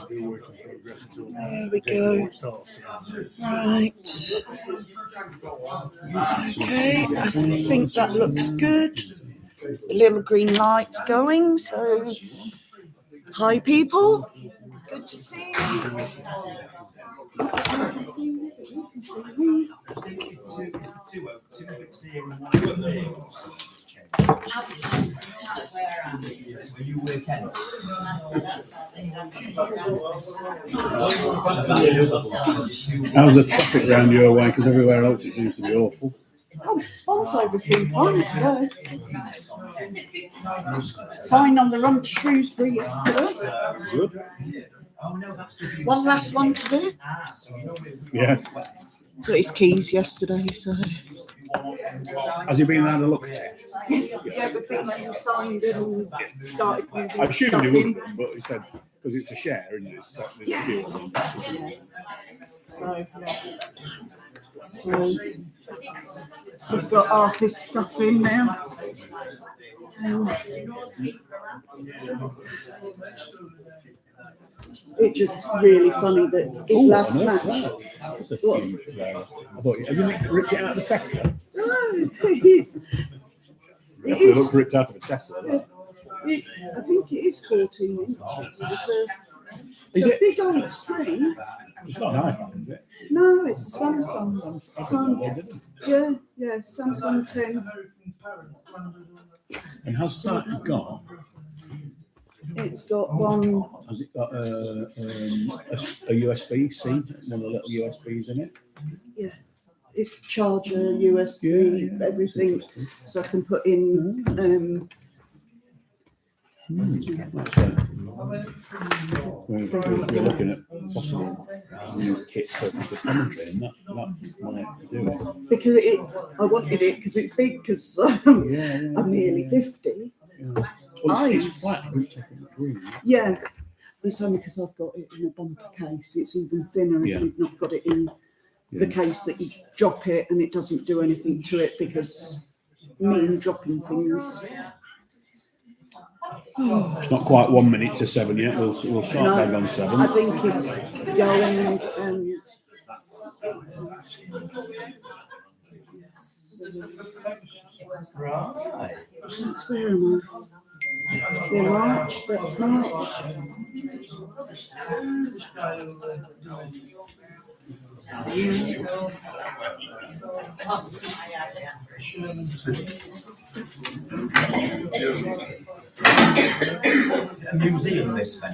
There we go. Right. Okay, I think that looks good. The little green light's going, so hi people. Good to see you. How's the traffic around your way? Because everywhere else it seems to be awful. Oh, Bolsover's been fine today. Fine on the run to Shrewsbury yesterday. Good. One last one to do. Yes. Got his keys yesterday, so. Has he been had a look at it? Yes, yeah, we've been and signed and started moving. I assumed he wouldn't, but he said because it's a share, isn't it? So there's a few of them. Yeah. So, yeah. So he's got half his stuff in now. It's just really funny that his last match. That's a huge row. I thought, have you ripped it out of the Tesla? No, it is. It looks ripped out of a Tesla. I think it is 14 inches. It's a big old screen. It's not an iPhone, is it? No, it's a Samsung. Yeah, Samsung 10. And has that got? It's got one. Has it got a USB-C? One of the little USBs in it? Yeah, it's charger, USB, everything. So I can put in. We're looking at possible new kit for commentary, and that might do it. Because I wanted it because it's big, because I'm nearly 50. Yeah. Well, it's flat. Yeah, it's only because I've got it in a bumper case. It's even thinner if you've not got it in the case that you drop it and it doesn't do anything to it, because me and dropping things. It's not quite 1 minute to 7 yet. We'll start bang on 7. I think it's going and. Right. That's where am I? Yeah, March. That's March. A museum, this thing.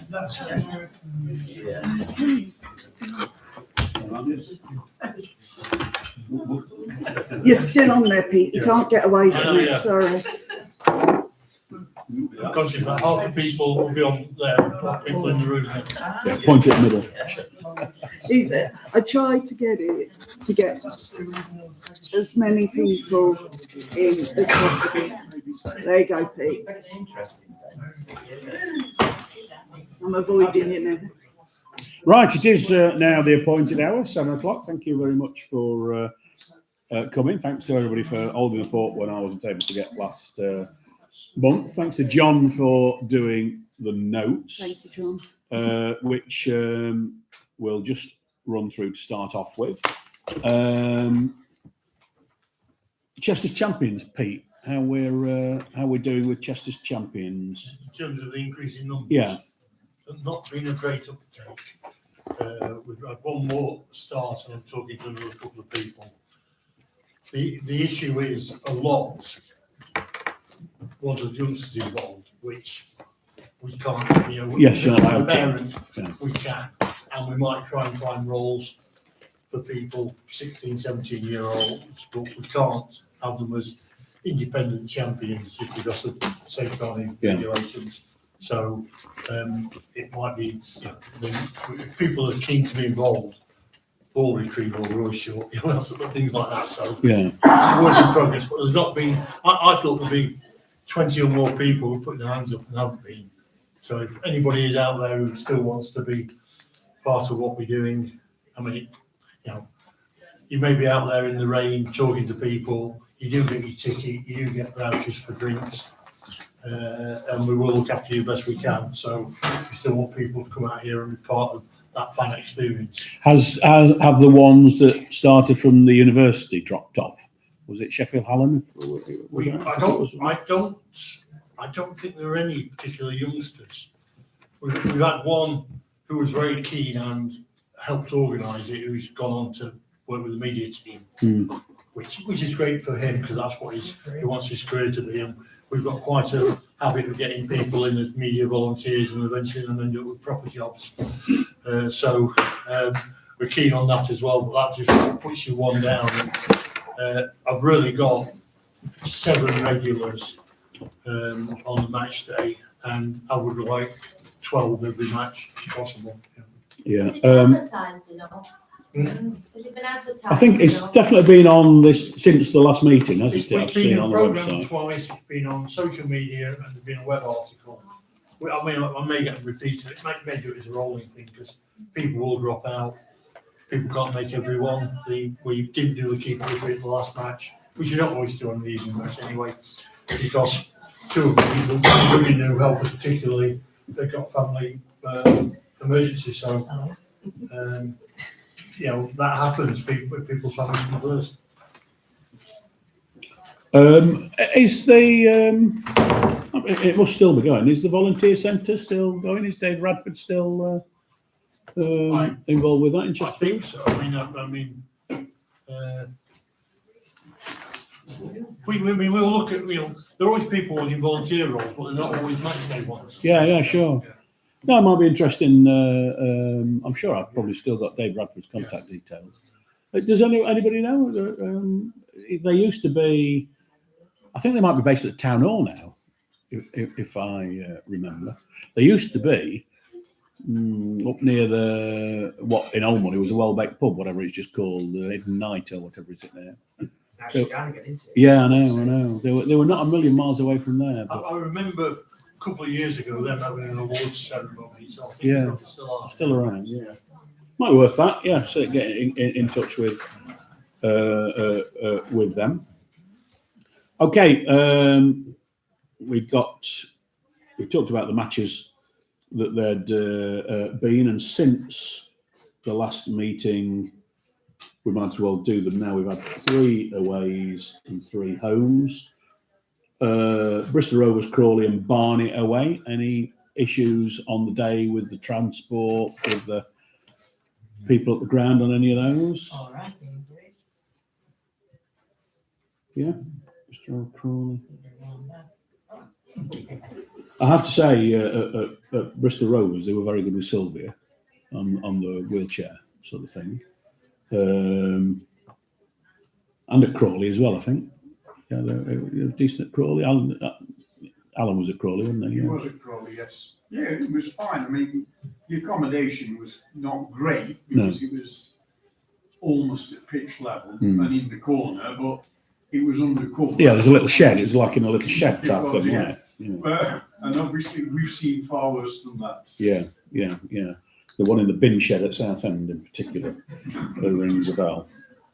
You're still on there, Pete. You can't get away from it. Sorry. I'm conscious that half the people will be on there, half the people in the room. Yeah, point at the middle. I tried to get as many people in as possible. There you go, Pete. That's interesting. I'm avoiding you now. Right, it is now the appointed hour, 7 o'clock. Thank you very much for coming. Thanks to everybody for holding the fort when I wasn't able to get last month. Thanks to John for doing the notes. Thank you, John. Which we'll just run through to start off with. Chester's Champions, Pete. How we're doing with Chester's Champions? In terms of the increase in numbers, Yeah, not been a great uptake. We've had one more start, and I'm talking to another couple of people. The issue is a lot was the youngsters involved, which we can't. Yes, you're not allowed to. Parents, we can, and we might try and find roles for people 16, 17-year-olds, but we can't have them as independent champions just because of safeguarding regulations. So it might be, if people are keen to be involved, ball retrieval, we're always short, things like that. So it's a work in progress, but there's not been, I thought there'd be 20 or more people who put their hands up and haven't been. So if anybody is out there who still wants to be part of what we're doing, I mean, you may be out there in the rain talking to people, you do get your ticket, you do get vouchers for drinks. and we will look after you best we can. So we still want people to come out here and be part of that fan experience. Have the ones that started from the university dropped off? Was it Sheffield Hallam? I don't think there are any particular youngsters. We've had one who was very keen and helped organise it, who's gone on to work with the media team, which is great for him because that's what he wants his career to be. And we've got quite a habit of getting people in as media volunteers and eventually them end up with proper jobs. So we're keen on that as well, but that just puts you one down. And, I've really got 7 regulars on the match day, and I would like 12 every match if possible. Yeah. Has it been advertised enough? Has it been advertised? I think it's enough? definitely been on this since the last meeting, hasn't it? I've It's been seen in on the programme website. twice, it's been on social media, and there's been a web article. I mean, I may get repeated, it may do it as a rolling thing, because people will drop out. People can't make everyone. We didn't do the keeper retreat the last match, which you don't always do on the evening match anyway, because 2 of the people really knew help us particularly. They've got family emergencies, so you know that happens. People's families come first. Is the it must still be going? Is the volunteer centre still going? Is Dave Radford still involved with that in I Chesterfield? think so. I mean, we'll look at, there are always people wanting volunteer roles, but they're not always match day ones. Yeah, sure. No, it might be interesting. I'm sure I've probably still got Dave Radford's contact details. Does anybody know? They used to be, I think they might be based at the town hall now, if I remember. They used to be up near what in Olmont, it was a Welbeck pub, whatever it's just called, the Hidden Night or whatever is it there. Actually, trying to get into it. Yeah, I know. They were not a million miles away from there. But I remember a couple of years ago them having an awards ceremony, so I think Yeah. they're still are. still around, yeah. Might be worth that, yeah. So getting in touch with them. Okay, we talked about the matches that there'd been, and since the last meeting, we might as well do them now. We've had 3 aways and 3 homes. Bristol Rovers, Crawley and Barnet away. Any issues on the day with the transport, with the people at the ground on any of those? All right. Yeah, Bristol Crawley. I have to say, at Bristol Rovers, they were very good with Sylvia on the wheelchair sort of thing. And at Crawley as well, I think. Yeah, they're decent at Crawley. Alan was at Crawley, wasn't he? He Yeah. was at Crawley, yes. Yeah, it was fine. I mean, the accommodation was not great because it was almost at pitch level and in the corner, but it was undercover. Yeah, there's a little shed. It was like in a little shed It type was, thing, yeah. yeah. And obviously, we've seen far worse than that. Yeah. The one in the bin shed at Southend in particular rings a bell.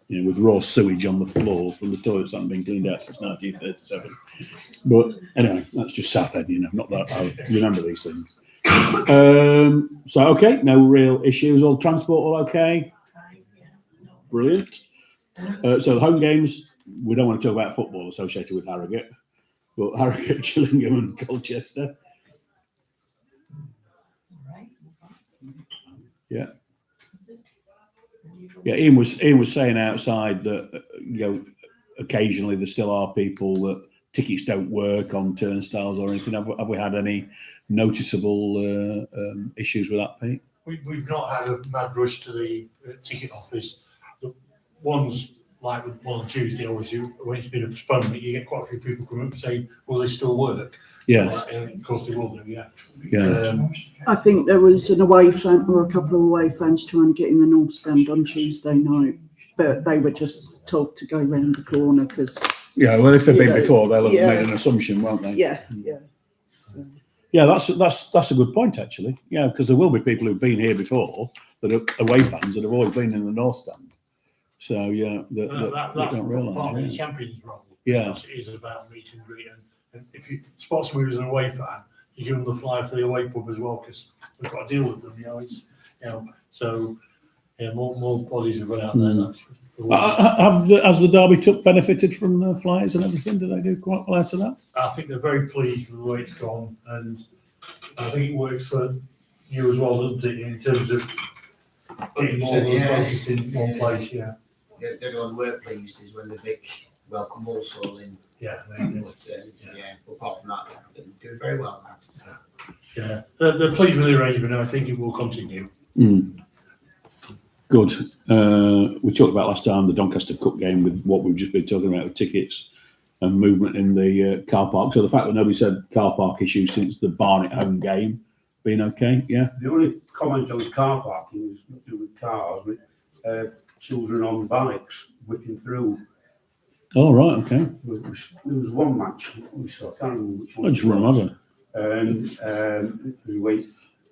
You know, with raw sewage on the floor from the toilets that haven't been cleaned out since 1937. But anyway, that's just Southend, not that I remember these things. So, okay, no real issues. All transport all okay? Brilliant. So the home games, we don't want to talk about football associated with Harrogate, but Harrogate, Gillingham and Colchester. Yeah. Yeah, Ian was saying outside that occasionally there still are people that tickets don't work on turnstiles or anything. Have we had any noticeable issues with that, Pete? We've not had a mad rush to the ticket office. The ones like the one on Tuesday, obviously, when it's been a postponement, you get quite a few people come up and say, "Will they still work?" Yes. Of course they will do. Yeah. Yeah. I think there was an away fan or a couple of away fans trying to get in the North Stand on Tuesday night, but they were just told to go round the corner because. Yeah, well, if they've been You know, before, they'll have yeah. made an assumption, won't they? Yeah. Yeah, that's a good point actually. Yeah, because there will be people who've been here before that are away fans that have always been in the North Stand. So yeah, they That's don't realise. part of the Yeah. champions role. Yeah. It is about meet and greet, and And if you spot somebody who's an away fan, you give them the flyer for the away pub as well, because we've got to deal with them, so, more bodies have run out there. Has the Derby Tuck benefited from the flyers and everything? Do they do quite well out of that? I think they're very pleased with the way it's gone, and I think it works for you as well, doesn't it, in terms of getting more of them focused in one place, The only one we're pleased is when the big welcome walls all in. Yeah, But apart from that, I think they're doing very well now. yeah. They're pleased with the arrangement, and I think it will continue. Good. We talked about last time the Doncaster Cup game with what we've just been talking about with tickets and movement in the car park. So the fact that nobody said car park issue since the Barnet home game being okay, yeah. The only comment on car parking was not to do with cars, but children on bikes whipping through. Oh, right, okay. There was one match we saw, I can't remember which one. I just remember. And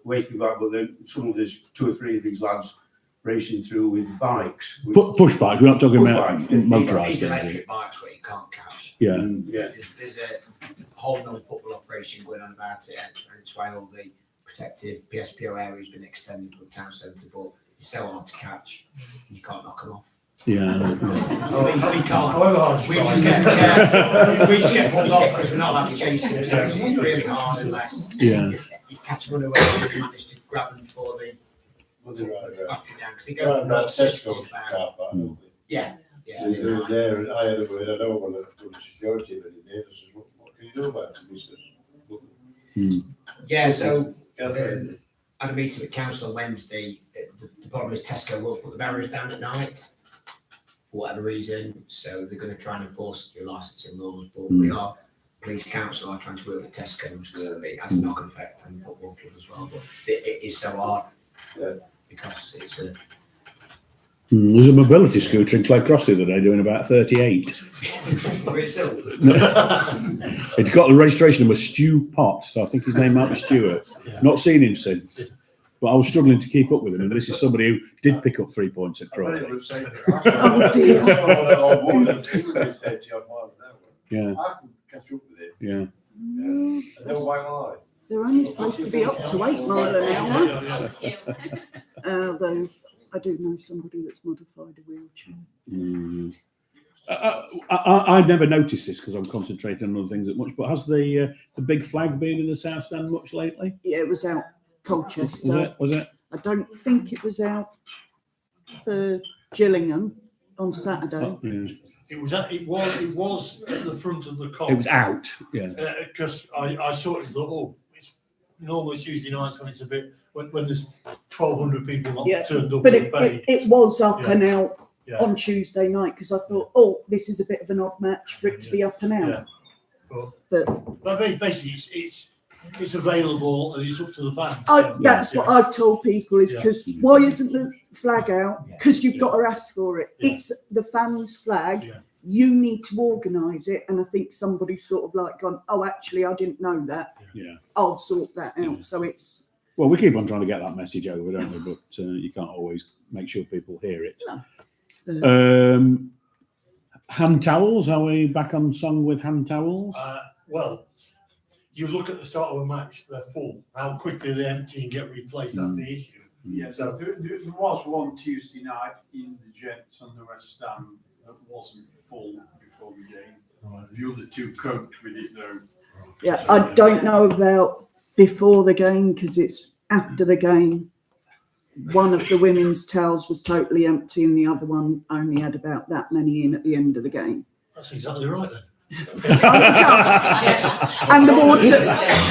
waiting back, but then there's 2 or 3 of these lads racing through with bikes. Push bikes, we're not talking Push about bikes. motorised These things. electric bikes where you can't catch. Yeah. There's a whole non-football operation going on about it, and it's why all the protective PSPO area has been extended from the town centre, but it's so hard to catch, you can't knock them off. Yeah. We can't. We just get pulled off because we're not allowed to chase them, so it's really hard unless you catch them unaware and you manage to grab them before they battery down, because they go from 0 to 60 pound. Yeah. There, I had a word, I don't want to put security, but there, I says, what can you do about it? He says, nothing. Yeah, so I had a meeting with council on Wednesday. The problem is Tesco will put the barriers down at night for whatever reason, so they're going to try and enforce it through licensing laws, but we are, police council are trying to work with Tesco because it has a knock-on effect on the football club as well, but it is so hard because it's a... There's a mobility scooter in Clay Cross the other day doing about 38. It's got the registration number Stu Pott, so I think his name might be Stuart. Not seen him since, but I was struggling to keep up with him, and this is somebody who did pick up 3 points at Crawley. Oh dear. Yeah. I can catch up with it. Yeah. I know why lie. They're only supposed to be up to 8 mile an hour. Though I do know somebody that's modified a wheelchair. I never noticed this because I'm concentrating on other things that much. But has the big flag been in the South Stand much lately? Yeah, it was out Colchester. Was it? I don't think it was out for Gillingham on Saturday. Oh, yeah. It was at the front of the car. It was out. Yeah. Because I sort of thought, it's normally Tuesday nights when it's a bit when there's 1,200 people not turned up. But and paid. it was up and out Yeah. on Tuesday night because I thought, this is a bit of an odd match for it to be up and out. Yeah. But basically, it's available and it's up to the fans. That's what I've told people is because why isn't the flag out? Because you've got to ask for it. Yeah. It's the fans' flag. Yeah. You need to organise it. And I think somebody's sort of like gone, actually, I didn't know that. Yeah. I'll sort that out. Yeah. So it's... Well, we keep on trying to get that message over, don't we? But you can't always make sure people hear it. No. Hand towels. Are we back on song with hand towels? Well, you look at the start of a match, they're full. How quickly they empty and get replaced, that's the issue. Yeah, so there was one Tuesday night in the Gents and the West Stand that wasn't full before the game. Right. The other 2 coped with it though. Yeah, I don't know about before the game because it's after the game. One of the women's towels was totally empty and the other one only had about that many in at the end of the game. That's exactly right then. And the water,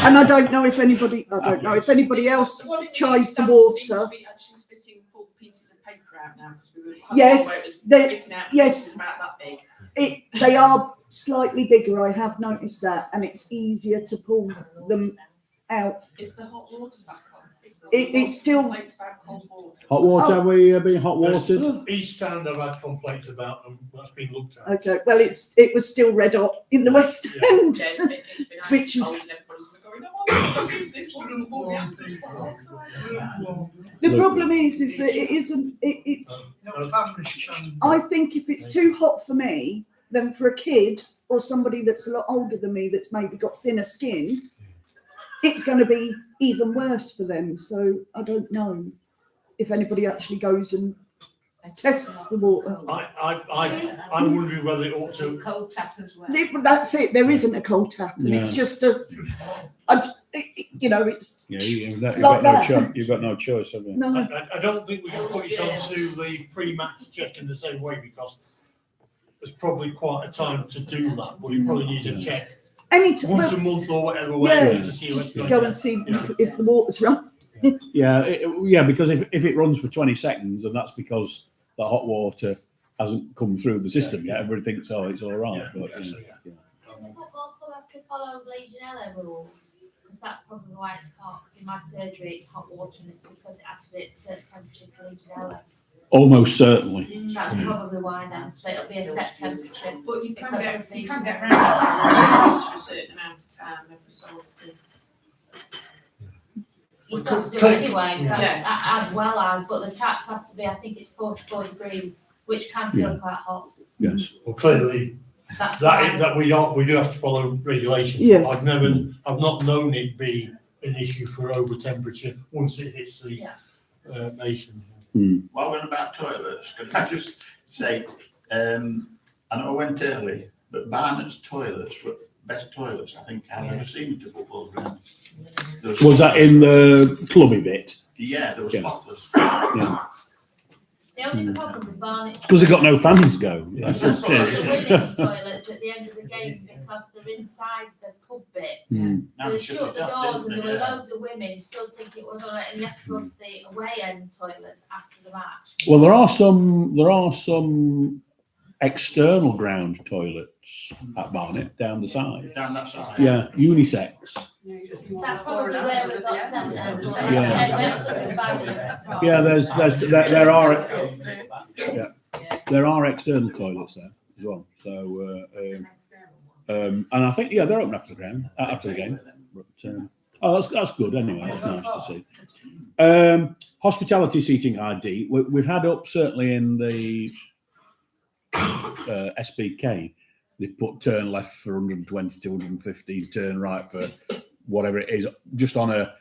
and I don't know if anybody else tries the water. Actually spitting full pieces of paper out now because we were Yes, spitting out yes. pieces about that big. They are slightly bigger. I have noticed that, and it's easier to pull them out. Is the hot water back on? It's still Complaints about cold water. Hot water. Have we been hot watered? Each stand I've had complaints about them. That's been looked at. okay. Well, it was still red hot in the West End. Yeah, it's been Which is- and everybody's been going, oh, use this one to pour the answers. The problem is that it isn't. It's. I think if it's too hot for me, then for a kid or somebody that's a lot older than me that's maybe got thinner skin, it's going to be even worse for them. So I don't know if anybody actually goes and tests the water. I'm wondering whether it ought to. Cold tap as well. That's it. There isn't a cold tap, and it's just it's you've got Like no that. choice. You've got no choice, have you? no. I don't think we can put it onto the pre-match check in the same way because there's probably quite a time to do that, but you probably need to check once a month or whatever way to see what's going go on. and see if the water's run. Yeah, because if it runs for 20 seconds, and that's because the hot water hasn't come through the system yet, everybody thinks, oh, it's all right. Yeah, But, so, yeah. Does the football club have to follow Legionella rules? Because that's probably why it's hot. Because in my surgery, it's hot water, and it's because it has to be at a certain temperature for Legionella. Almost certainly. That's probably why then. So it'll be a set temperature. But you can Because get of the- around it for a certain amount of time every so often. You still have to do it anyway, as well as, but the taps have to be, I think it's 44 degrees, which can feel quite hot. Yes. Well, clearly, That's fine. that we do have to follow regulations. Yeah. I've not known it be an issue for over temperature once it hits the mason. While we're about toilets, can I just say, I know I went early, but Barnett's toilets were best toilets I think I've ever seen to football ground. Was that in the clubby bit? Yeah, there was Yeah. spotless. Yeah. The only problem with Barnett's. Because they've got no fans go. That's That's just why it. the women's toilets at the end of the game because they're inside the pub bit. So they shut the doors and there were loads of women still thinking it was on it and you have to go to the away end toilets after the match. Well, there are some external ground toilets at Barnet down the side. Down that side. Yeah, unisex. That's probably where we got sent out. Yeah. Yeah, there are external toilets there as well. So and I think they're open after the game. But that's good anyway. That's nice to see. Hospitality seating ID we've had up certainly in the SPK. They've put turn left for 120 to 150, turn right for whatever it is, just on a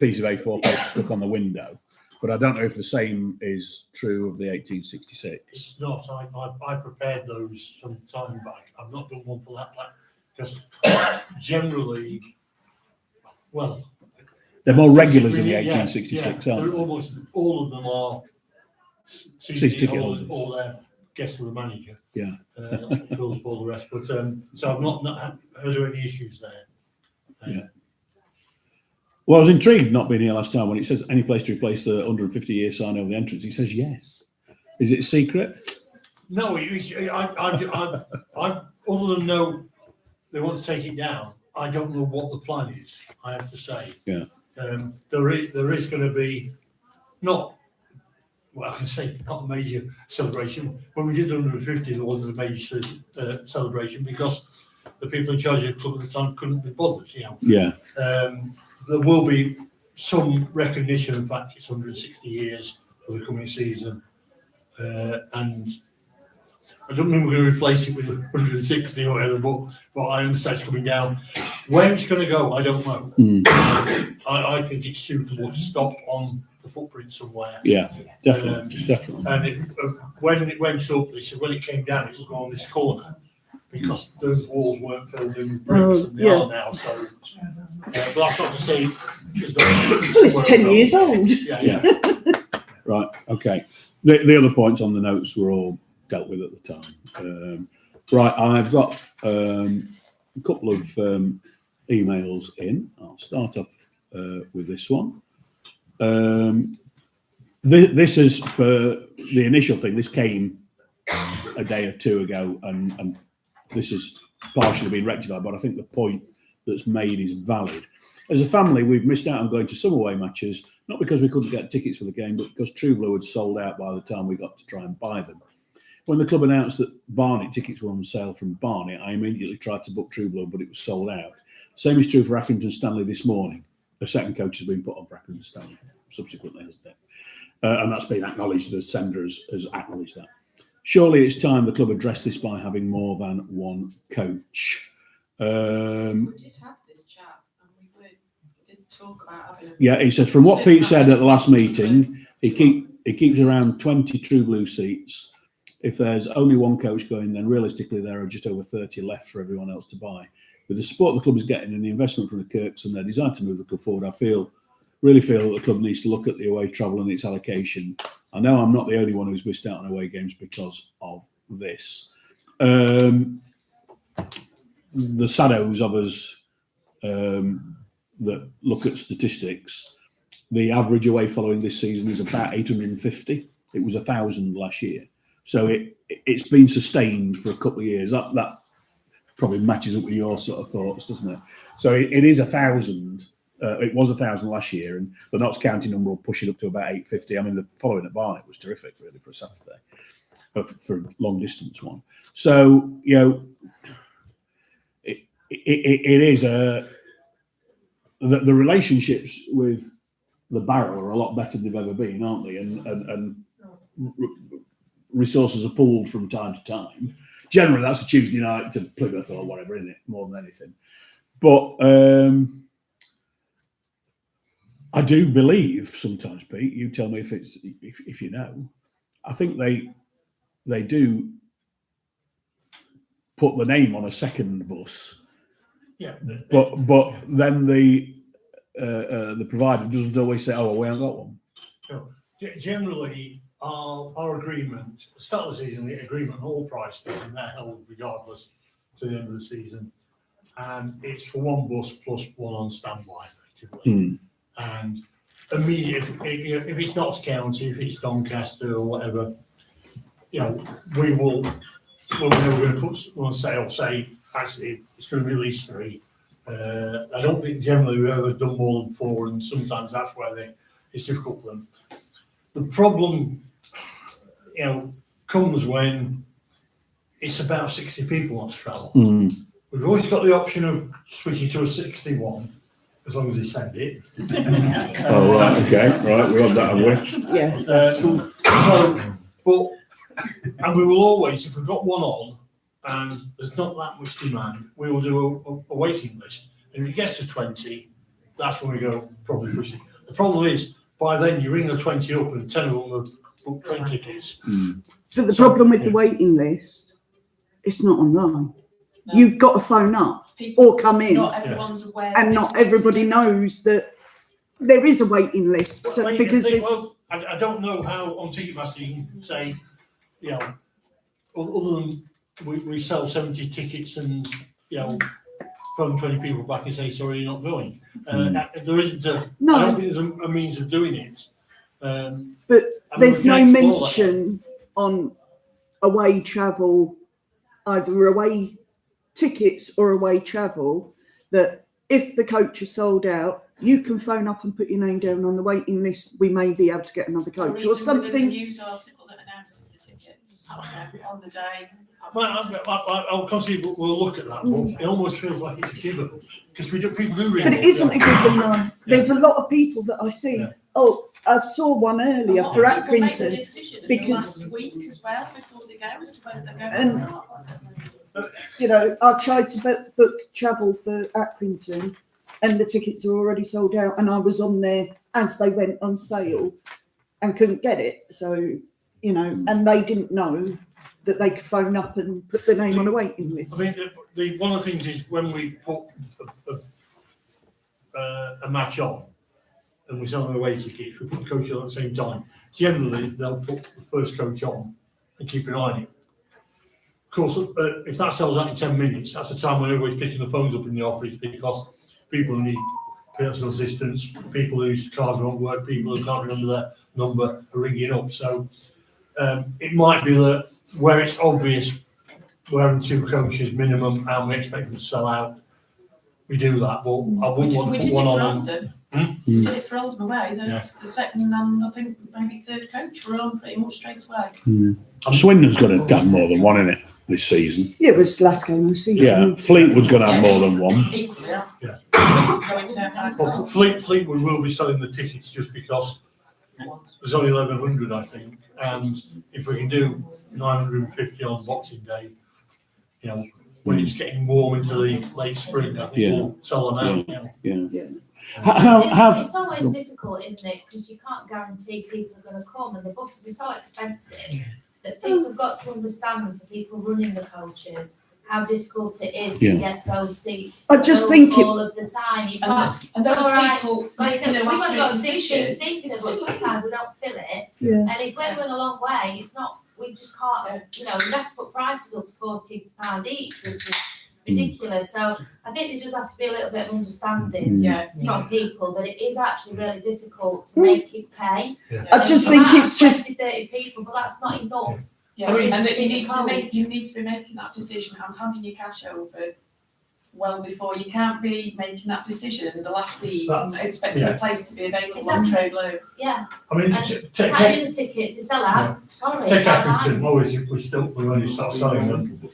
piece of A4 paper stuck on the window. But I don't know if the same is true of the 1866. It's not. I prepared those some time back. I've not done one for that because generally, well, they're more regulars than the 1866, aren't they? Almost all of them are Season season ticket holders holders. or they're guests of the manager. Yeah. Fills all the rest. But so I've not heard of any issues there. Yeah. Well, I was intrigued not being here last time when it says any place to replace the 150-year sign over the entrance. He says yes. Is it secret? No, I other than know they want to take it down. I don't know what the plan is. I have to say. Yeah. There is going to be not. Well, I can say not a major celebration. When we did the 150, there wasn't a major celebration because the people in charge of the club at the time couldn't be bothered. Yeah. There will be some recognition. In fact, it's 160 years for the coming season, and I don't think we're going to replace it with 160 or whatever. But I understand it's coming down. Where it's going to go, I don't know. I think it's suitable to stop on the footprint somewhere. Yeah, definitely. And when it went up, they said when it came down, it will go on this corner because those walls weren't filled in with bricks and they are now. So, but that's not to say It's 10 years old. Yeah. Right. Okay. The other points on the notes were all dealt with at the time. Right. I've got a couple of emails in. I'll start off with this one. This is for the initial thing. This came a day or two ago, and this has partially been rectified. But I think the point that's made is valid. As a family, we've missed out on going to some away matches, not because we couldn't get tickets for the game, but because True Blue had sold out by the time we got to try and buy them. When the club announced that Barnet tickets were on sale from Barnet, I immediately tried to book True Blue, but it was sold out. Same is true for Accrington Stanley this morning. A second coach has been put on for Accrington Stanley subsequently, hasn't it? And that's been acknowledged. The sender has acknowledged that. surely it's time the club addressed this by having more than one coach. We did have this chat and we did talk about having a. Yeah, he said, from what Pete said at the last meeting, he keeps around 20 true blue seats. If there's only one coach going, then realistically there are just over 30 left for everyone else to buy. With the support the club is getting and the investment from the Kirks and their desire to move the club forward, I really feel that the club needs to look at the away travel and its allocation. I know I'm not the only one who's missed out on away games because of this. The shadows of us that look at statistics, the average away following this season is about 850. It was 1,000 last year. So it's been sustained for a couple of years. That probably matches up with your sort of thoughts, doesn't it? So it is 1,000. It was 1,000 last year, and the Notts County number will push it up to about 850. I mean, the following at Barnet was terrific, really, for a Saturday, for a long distance one. So, you know, it is the relationships with the Barrow are a lot better than they've ever been, aren't they? And resources are pooled from time to time. Generally, that's a Tuesday night to Plymouth or whatever, isn't it? More than anything. But I do believe sometimes, Pete. You tell me if you know. I think they do put the name on a second bus. Yeah. But then the provider doesn't always say, "Oh, well, we haven't got one." No. Generally, our agreement, the start of the season, the agreement, all price stays, and they're held regardless to the end of the season. And it's for one bus plus one on standby, effectively. And immediately, if it's Notts County, if it's Doncaster or whatever, you know, we will, when we're going to put on sale, say, actually, it's going to be at least 3. I don't think generally we've ever done more than 4, and sometimes that's where it's difficult for them. The problem, you know, comes when it's about 60 people on travel. We've always got the option of switching to a 61, as long as they send it. Oh, right, okay, right, we have that, have we? Yeah. And we will always, if we've got one on and there's not that much demand, we will do a waiting list. And if it gets to 20, that's when we go probably pushing. The problem is, by then you ring the 20 up and 10 of them have booked 20 tickets. But the problem with the waiting list, it's not online. No. You've got to phone up or come in. Not everyone's aware. And not everybody knows that there is a waiting list. So, Well, because I don't know how on Ticketmaster you can say, you know, other than we sell 70 tickets and, you know, phone 20 people back and say, sorry, you're not going. There isn't I don't think there's a means of doing it. But there's no mention on away travel, either away tickets or away travel, that if the coach is sold out, you can phone up and put your name down on the waiting list. We may be able to get another coach or something. A news article that announces the tickets on the day. I'll consider we'll look at that, but it almost feels like it's a given because people do ring. But it isn't a given, though. There's a lot of people that I see. Yeah. Oh, I saw one earlier for Accrington because last week as well before they go as to whether they're going And- or not. you know, I tried to book travel for Accrington and the tickets are already sold out, and I was on there as they went on sale and couldn't get it. So, you know, and they didn't know that they could phone up and put their name on a waiting list. I mean, one of the things is when we put a match on and we sell them away tickets, we put the coach on at the same time. Generally, they'll put the first coach on and keep an eye on it. Of course, if that sells out in 10 minutes, that's the time when everybody's picking the phones up in the office because people need personal assistance, people whose cars won't work, people who can't remember their number are ringing up. So it might be that where it's obvious we're having 2 coaches minimum and we expect them to sell out, we do that. But I wouldn't want to put one on. We did it for Oldham away. The second and I think maybe third coach were on pretty much straight away. Swindon's going to have more than one in it this season. Yeah, it was last game of the season. Yeah, Fleetwood's going to have more than one. Equally, Yeah. Going down. Well, Fleetwood will be selling the tickets just because there's only 1,100, I think, and if we can do 950 on Boxing Day, you know, when it's getting warm into the late spring, I think Yeah. we'll sell them out. Yeah. You know. Yeah. It's always difficult, isn't it? Because you can't guarantee people are going to come, and the buses are so expensive that people have got to understand, for people running the coaches, how difficult it is to get those seats. I just think all of the time. You can't. And So, those alright, people Like I making said, a we've last only got minute 16 decision. seaters, but sometimes we don't fill it. Yeah. And if we're going a long way, it's not. We just can't. You know, we have to put prices up to £40 each, which is ridiculous. So I think there just have to be a little bit of understanding from people that it is actually really difficult to make it pay. I just think it's just 20, 30 people, but that's not enough. Yeah, I mean, and that you need to coach. you need to be making that decision and handing your cash over well before. You can't be making that decision the last week and expecting a place to be available on Trade Low. Yeah. I mean, And take signing the tickets, they sell out. Sorry. it's Accrington, online. always if we only start selling them.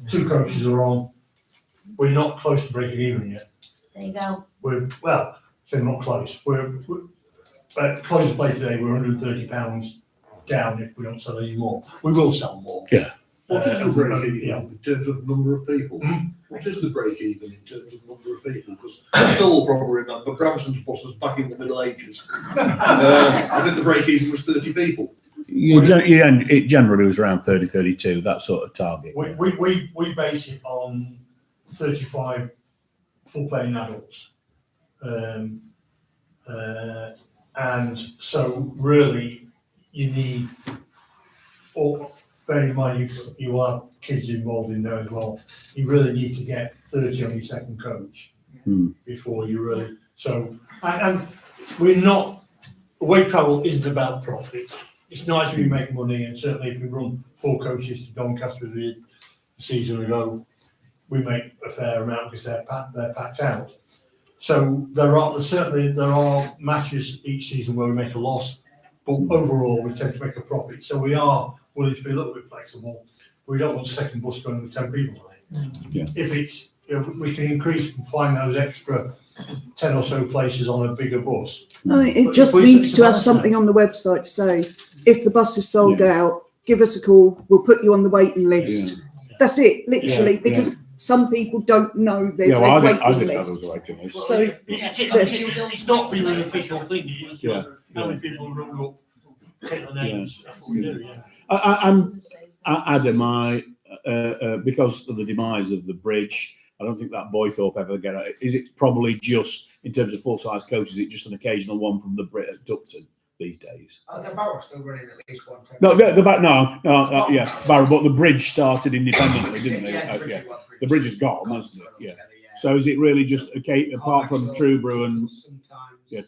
2 coaches are on. We're not close to breaking even yet. There you go. So not close. We're at close of play today, we're £130 down if we don't sell any more. We will sell more. Yeah. What is the break even yeah. in terms of number of people? Hmm? What is the break even in terms of number of people? Because I still will probably remember Branson's buses back in the Middle Ages. I think the break even was 30 people. It generally was around 30, 32, that sort of target. We base it on 35 full paying adults. And so really you need, or bear in mind you will have kids involved in there as well. You really need to get 30 on your second coach before you really, so, and we're not, away travel isn't about profit. It's nice when you make money, and certainly if we run 4 coaches to Doncaster a season ago, we make a fair amount because they're packed out. So there are matches each season where we make a loss, but overall we tend to make a profit. So we are willing to be a little bit flexible. We don't want the second bus going with 10 people on it. Yeah. If it's, we can increase and find those extra 10 or so places on a bigger bus. no, it But just we- needs it's to a have balance something on the website to say, if the bus is sold out, give us a call, we'll put you on the waiting list. That's it, literally, because some people don't know there's a I waiting didn't know there was list. a waiting list. So It's not really an official thing. It's Yeah. just how many people rung up, take the names. That's what we do, yeah. I'm Adam, because of the demise of the bridge, I don't think that Boythorpe ever get it. Is it probably just, in terms of full-size coaches, is it just an occasional one from the Brit at Duxton these days? The Barrow's still running at least one time. No, Barrow, but the bridge started independently, didn't they? The bridge is gone, hasn't it? Yeah. So is it really just, okay, apart from Truebrew and,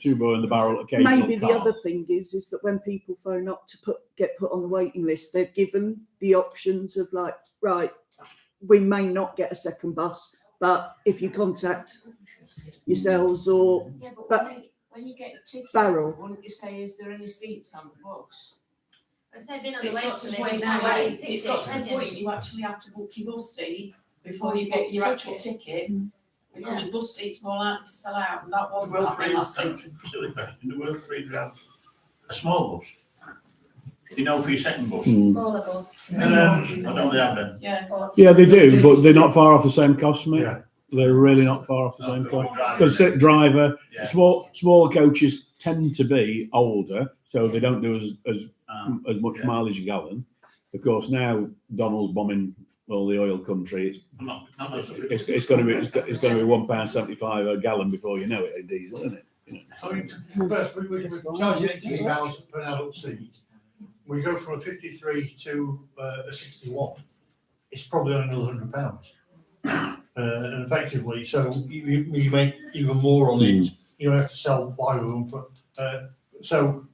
Truebrew and the Barrel occasional maybe the car? other thing is that when people phone up to get put on the waiting list, they're given the options of like, right, we may not get a second bus, but if you contact yourselves or Yeah, but but when you get a ticket, Barrel. wouldn't you say, is there any seats on the bus? I say being on the It's waiting not list. just wait you now, can't wait. get It's got to the tickets, point you actually have to book your bus seat before you get your actual ticket, because your bus seat's more likely to sell out, and that wasn't happening last season. Silly question, the World Trade have a small bus? You know, for your second bus? Smaller bus. I know they have them. Yeah. Yeah, they do, but they're not far off the same cost, mate. Yeah. They're really not far off the same cost. Because driver, Yeah. smaller coaches tend to be older, so they don't do as much mileage a gallon. Of course, now Donald's bombing all the oil country. It's going to be £1.75 a gallon before you know it. A diesel, isn't it? You know. So first, we charge £18 per adult seat. We go from a 53 to a 61. It's probably only another £100. And effectively, so you make even more on it. You don't have to sell 5 of them.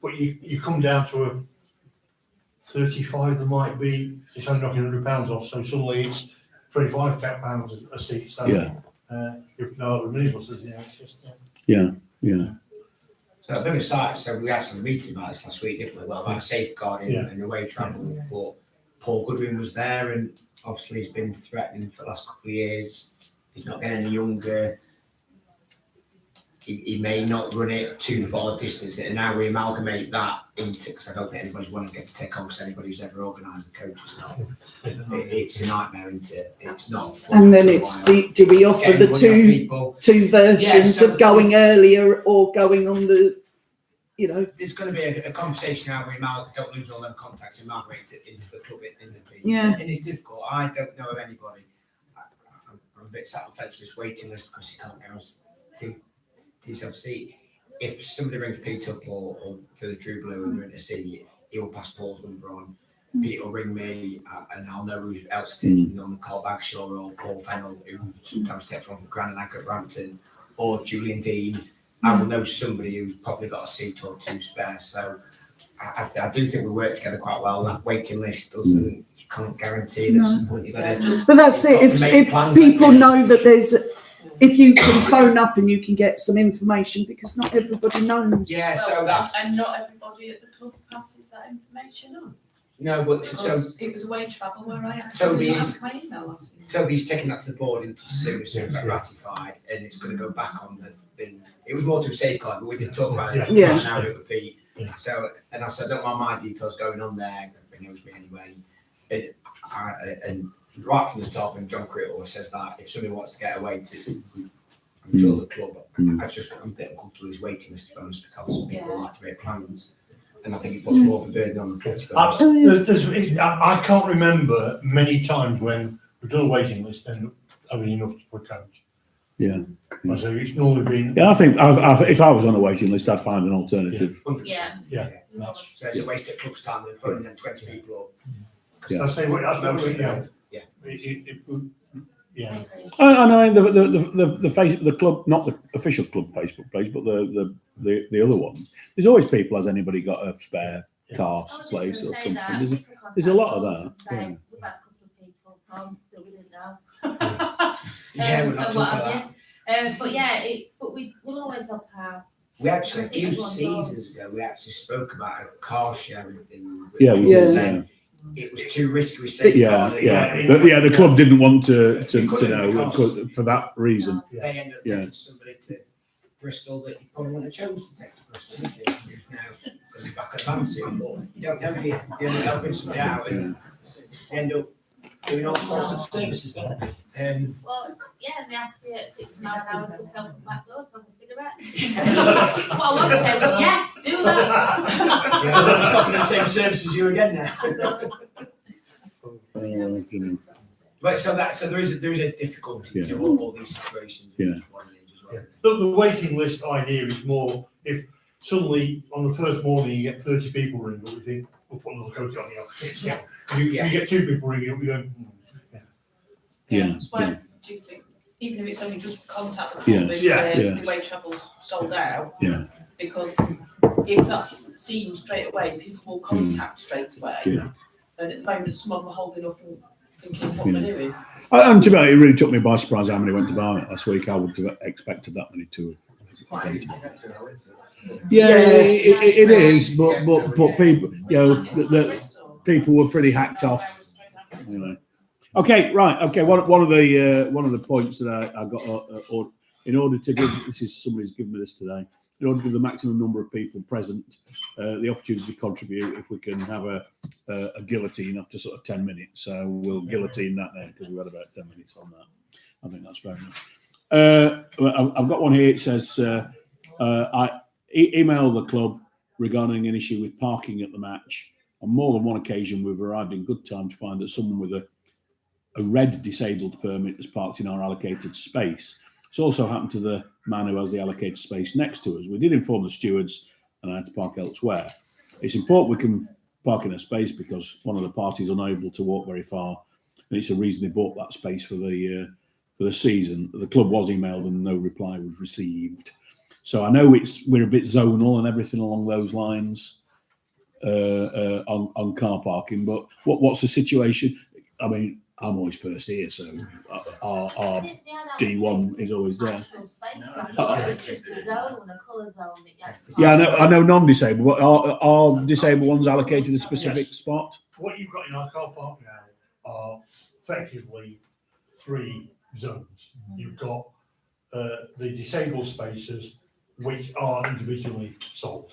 But you come down to a 35. There might be, it's only knocking £100 off. So suddenly it's £25 a seat. So if no other minibuses, it's just So a bit of a side, so we had some meeting about this last week, didn't we? Well, about safeguarding and away travel. But Paul Goodwin was there, and obviously he's been threatening for the last couple of years. He's not getting any younger. he may not run it too far distance, and now we amalgamate that into, because I don't think anybody's wanting to get to take on, because anybody who's ever organised a coach is not. It's a nightmare, isn't it? It's not fun. And then it's, do we offer the two versions of going earlier or going on the, you know? There's going to be a conversation now where don't lose all them contacts and migrate it into the club in the team. Yeah. And it's difficult. I don't know of anybody. I'm a bit sat on fence with this waiting list, because you can't guarantee yourself a seat. If somebody rings Pete up or for the True Blue and they're in a seat, he will pass Paul's number on. Pete will ring me and I'll know who else to take on Carl Bagshaw or Paul Fennell, who sometimes takes one from Grand and at Brampton, or Julian Dean. I will know somebody who's probably got a seat or two spare. So I do think we work together quite well. That waiting list doesn't, you can't guarantee that at some point you're going to. But that's it. If people know that there's, if you can phone up and you can get some information, because not everybody knows. Yeah, so that's. And not everybody at the club passes that information on. No, but Because it was away travel where I had to Toby's my email last week. Toby's taking that to the board into soon as it got ratified, and it's going to go back on the thing. It was more to a safeguard, but we did talk about it. Yeah. Now it would be. So, and I said, I don't want my details going on there. Everybody knows me anyway. And right from the top, and John Creel always says that if somebody wants to get away to, I'm sure the club. I'm a bit uncomfortable with his waiting list, to be honest, because people like to make plans. And I think it puts more of a burden on the club, to be honest. I can't remember many times when we've done a waiting list and having enough to put coach. Yeah. So it's normally been. Yeah, I think if I was on a waiting list, I'd find an alternative. Yeah. So it's a waste of club's time than phoning them 20 people up. Yeah. I say, that's Most what of them. Yeah. I know the club, not the official club Facebook page, but the other ones. There's always people. Has anybody got a spare car place or something? There's a lot of that. Yeah. We've had a couple of people come that we didn't know. Yeah, we're not talking about that. But yeah, but we'll always help out. We actually, a few seasons ago, we actually spoke about a car sharing thing. Yeah, we did. Then it was too risky. We said, the club didn't want to know for that reason. They ended up taking somebody to Bristol that you probably wouldn't have chosen to take to Bristol, would you? Who's now going to be back at Lansing, but you don't know, you end up helping somebody out and you end up doing all sorts of services, don't you? Well, yeah, and they asked me at 6 miles an hour to help them back door to have a cigarette. What I want to say was, yes, do that. Yeah, I'm not stopping the same service as you again now. But so there is a difficulty to all these situations. Yeah. The waiting list idea is more if suddenly on the first morning you get 30 people ringing up, you think, we'll put another coach on you. You get 2 people ringing up, you go, So when do you think, even if it's only just contact the club if the way travel's sold out? Yeah. Because if that's seen straight away, people will contact straight away. Yeah. And at the moment, some of them are holding off and thinking what they're doing. And to be honest, it really took me by surprise how many went to Barnet last week. I would have expected that many to. Yeah, it is, but people, the people were pretty hacked off. Anyway. Okay, right. Okay, one of the points that I got, in order to give, somebody's given me this today. In order to give the maximum number of people present the opportunity to contribute, if we can have a guillotine after sort of 10 minutes. So we'll guillotine that then, because we've had about 10 minutes on that. I think that's fair enough. I've got one here. It says, I emailed the club regarding an issue with parking at the match. On more than one occasion, we've arrived in good time to find that someone with a red disabled permit is parked in our allocated space. It's also happened to the man who has the allocated space next to us. We did inform the stewards and I had to park elsewhere. It's important we can park in a space because one of the parties is unable to walk very far, and it's a reason they bought that space for the season. The club was emailed and no reply was received. So I know we're a bit zonal and everything along those lines on car parking, but what's the situation? I mean, I'm always first here, so our D1 is always there. It was just a zone, a colour zone. I know non-disabled, but are disabled ones allocated a specific spot? What you've got in our car park now are effectively 3 zones. You've got the disabled spaces, which are individually sold.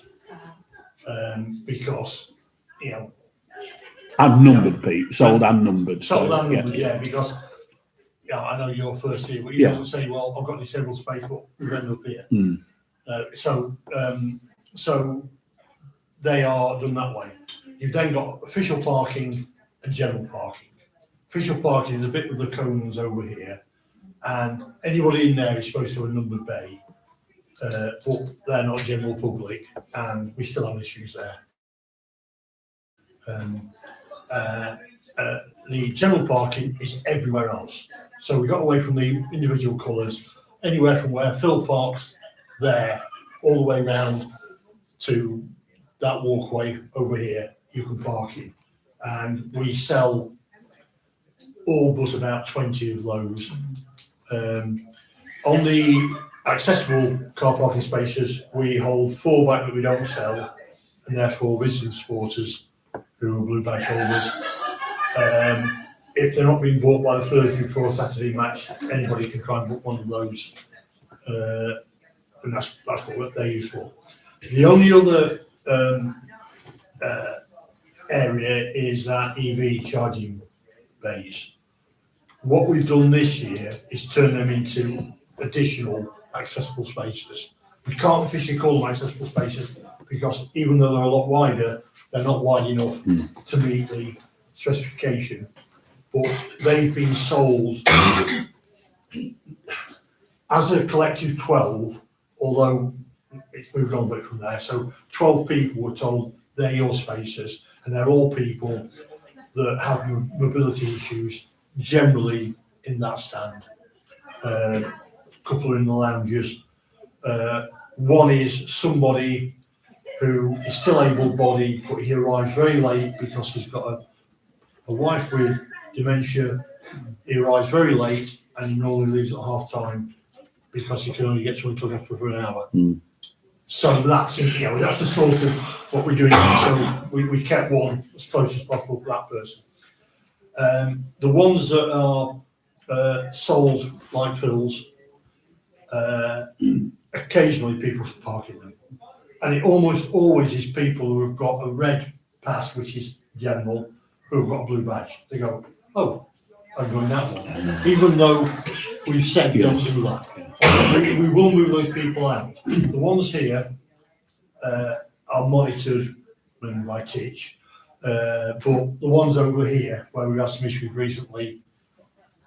Because, you know, And numbered, Pete. Sold and numbered. sold so, and numbered, yeah, because, yeah, I know you're first here, but you Yeah. don't say, well, I've got disabled space, but we've ended up here. Mm. So they are done that way. You've then got official parking and general parking. Official parking is a bit with the cones over here, and anybody in there is supposed to have a numbered bay, but they're not general public, and we still have issues there. The general parking is everywhere else. So we got away from the individual colours, anywhere from where Phil parks there, all the way round to that walkway over here, you can park in. And we sell all but about 20 of those. On the accessible car parking spaces, we hold 4 back that we don't sell, and therefore visiting supporters who are blue badge holders. If they're not being bought by the Thursday before Saturday match, anybody can try and book one of those, and that's what they're used for. The only other area is that EV charging bays. What we've done this year is turn them into additional accessible spaces. We can't officially call them accessible spaces because even though they're a lot wider, they're not wide enough to meet the specification. But they've been sold as a collective 12, although it's moved on a bit from there. So 12 people were told they're your spaces, and they're all people that have mobility issues, generally in that stand. A couple are in the lounges. One is somebody who is still able-bodied, but he arrives very late because he's got a wife with dementia. He arrives very late, and he normally leaves at half-time because he can only get to until after for an hour. So that's that's the sort of what we're doing. So we kept one as close as possible for that person. The ones that are sold like Phil's, occasionally people park in them, and it almost always is people who have got a red pass, which is general, who have got a blue badge. They go, oh, I'm going that one, even though we've said don't do that. We will move those people out. The ones here are monitored by Titch, but the ones over here, where we've had some issues recently,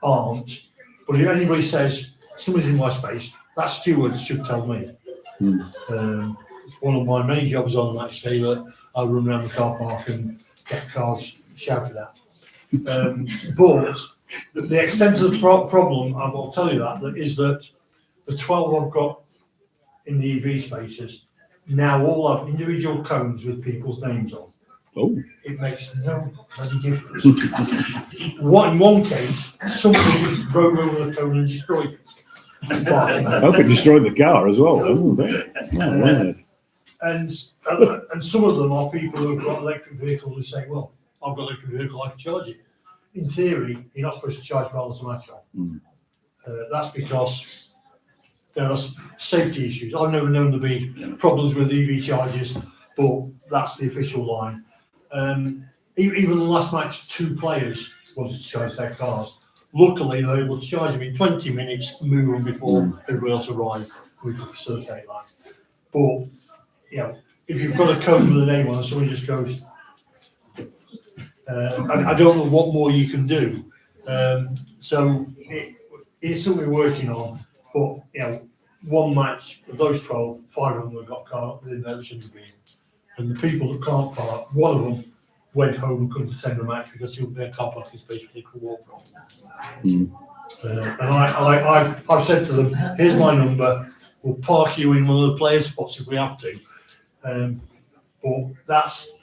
aren't. But if anybody says somebody's in my space, that steward should tell me. It's one of my many jobs on actually, that I run around the car park and get cars shouted at. But the extent of the problem, I will tell you that is that the 12 I've got in the EV spaces now all have individual cones with people's names on. Oh. It makes no bloody difference. In one case, somebody just rode over the cone and destroyed it. I hope it destroyed the car as well. And some of them are people who've got electric vehicles who say, well, I've got an electric vehicle, I can charge it. In theory, you're not supposed to charge miles a match. That's because there are safety issues. I've never known there be problems with EV chargers, but that's the official line. Even the last match, 2 players wanted to charge their cars. Luckily, they were able to charge them in 20 minutes, move them before everybody else arrived. We could facilitate that. But, if you've got a code with a name on it, somebody just goes, I don't know what more you can do. So it's something we're working on. But, one match of those 12, 5 of them have got cars within there that shouldn't be in. And the people that can't park, one of them went home and couldn't attend the match because their car parking space they could walk from. And I've said to them, here's my number, we'll park you in one of the player spots if we have to. But that's,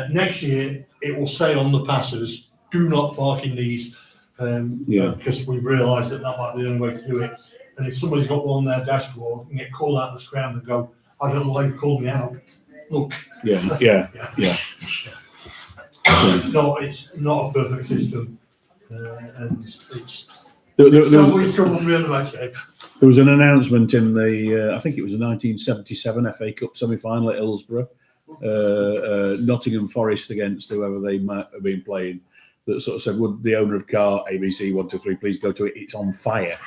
next year it will say on the passes, do not park in these, because we've realised that might be the only way to do it. And if somebody's got one on their dashboard and get called out of the scrum and go, I don't know why you called me out. Look. Yeah. It's not a perfect system, and it's always trouble me on the match day. There was an announcement in the, I think it was the 1977 FA Cup semi-final at Hillsborough, Nottingham Forest against whoever they might have been playing, that sort of said, would the owner of car ABC 123 please go to it, it's on fire.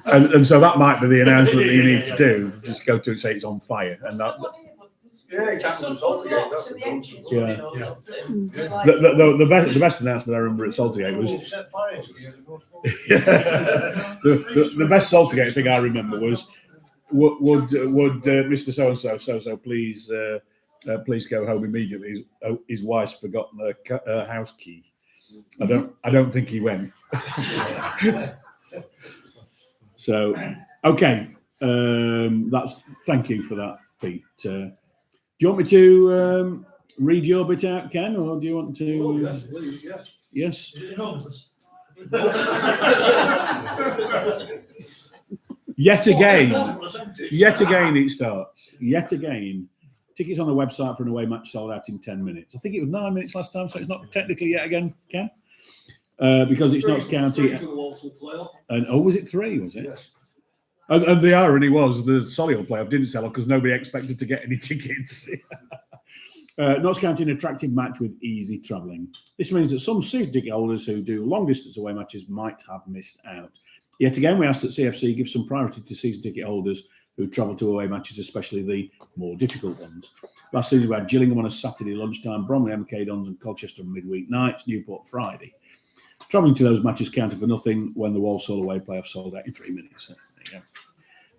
And so that might be the announcement that you need to do, just go to it, say it's on fire. And that, the best announcement I remember at Saltergate was the best Saltergate thing I remember was would Mr. So-and-so please please go home immediately. His wife's forgotten her house key. I don't think he went. So okay, that's thank you for that, Pete. Do you want me to read your bit out, Ken, or do you want to? Oh, yes, please, yes. Yes. Is it anonymous? Yet again it starts. Yet again. Tickets on the website for an away match sold out in 10 minutes. I think it was 9 minutes last time, so it's not technically yet again, Ken? Because it's Notts County. And was it 3? Was it? Yes. And the irony was the Solihull playoff didn't sell off because nobody expected to get any tickets. Notts County, an attractive match with easy travelling. This means that some season ticket holders who do long distance away matches might have missed out. Yet again, we ask that CFC give some priority to season ticket holders who travel to away matches, especially the more difficult ones. Last season we had Gillingham on a Saturday lunchtime, Bromley, MK Dons and Colchester on midweek nights, Newport Friday. Travelling to those matches counted for nothing when the Walsall away playoff sold out in 3 minutes. There you go.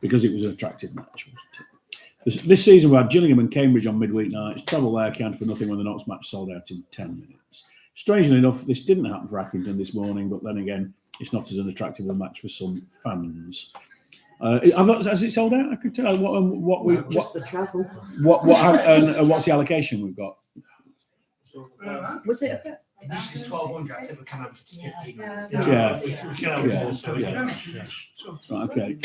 Because it was an attractive match, wasn't it? This season we had Gillingham and Cambridge on midweek nights. Travel there counted for nothing when the Notts match sold out in 10 minutes. Strangely enough, this didn't happen for Accrington this morning, but then again, it's not as an attractive a match for some fans. Has it sold out? I could tell Just the travel. What's the allocation we've got? Was it a bit? This is 1,200. I think we can have 15. Yeah. Right, okay.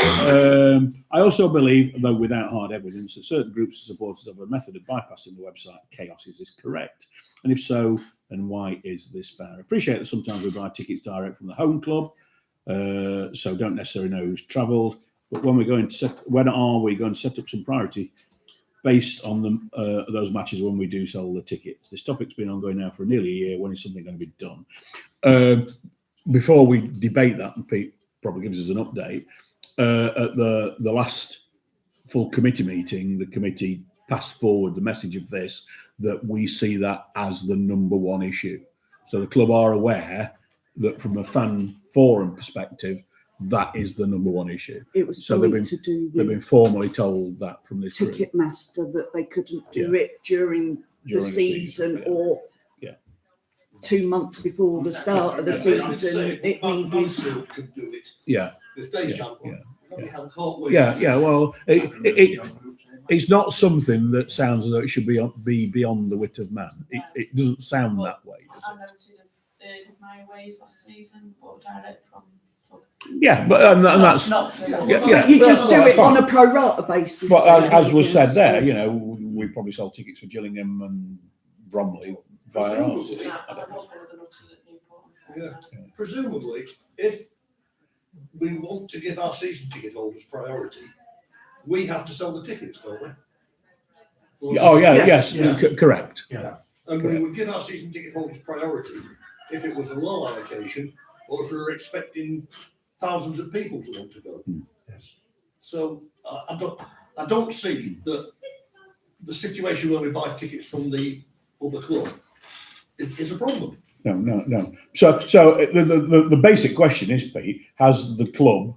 I also believe, though without hard evidence, that certain groups of supporters have a method of bypassing the website chaos. Is this correct? And if so, then why is this fair? I appreciate that sometimes we buy tickets direct from the home club, so don't necessarily know who's travelled. But when are we going to set up some priority based on those matches when we do sell the tickets? This topic's been ongoing now for nearly a year. When is something going to be done? Before we debate that, and Pete probably gives us an update, at the last full committee meeting, the committee passed forward the message of this, that we see that as the number one issue. So the club are aware that from a fan forum perspective, that is the number one issue. It was so they've been formally told that from this Ticketmaster that they couldn't do it during the season or 2 months before the start of the season. It needed. Can do it. Yeah. If they can't, well, it's not something that sounds as though it should be beyond the wit of man. It doesn't sound that way. I noted a third of my aways last season bought direct from. Yeah, but and that's not for you just do it on a pro rata basis. But as was said there, we probably sold tickets for Gillingham and Bromley via ours. Presumably, if we want to give our season ticket holders priority, we have to sell the tickets, don't we? Yes, correct. Yeah, and we would give our season ticket holders priority if it was a low allocation or if we were expecting thousands of people to want to go. Yes. So I don't see that the situation where we buy tickets from the other club is a problem. No. So the basic question is, Pete, has the club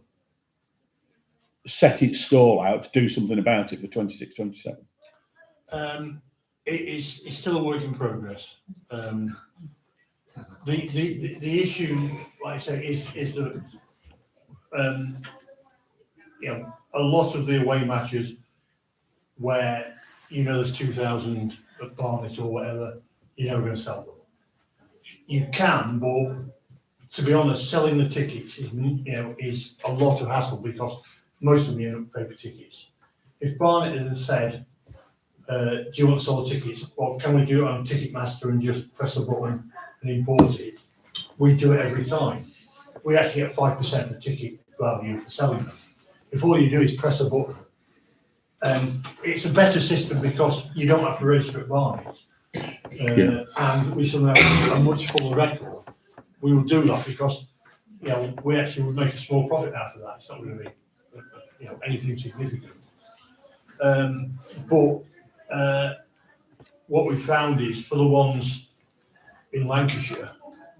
set its stall out to do something about it for 26, 27? It's still a work in progress. The issue, like I say, is that a lot of the away matches where there's 2,000 at Barnet or whatever, you're never going to sell them. You can, but to be honest, selling the tickets is a lot of hassle because most of them end up paper tickets. If Barnet had said, "Do you want to sell the tickets?" Well, can we do it on Ticketmaster and just press a button and import it? We do it every time. We actually get 5% of the ticket value for selling them. if all you do is press a button, it's a better system because you don't have to register at bars. And we still have a much fuller record. We will do that because, you know, we actually would make a small profit out of that. It's not going to be, you know, anything significant. What we found is for the ones in Lancashire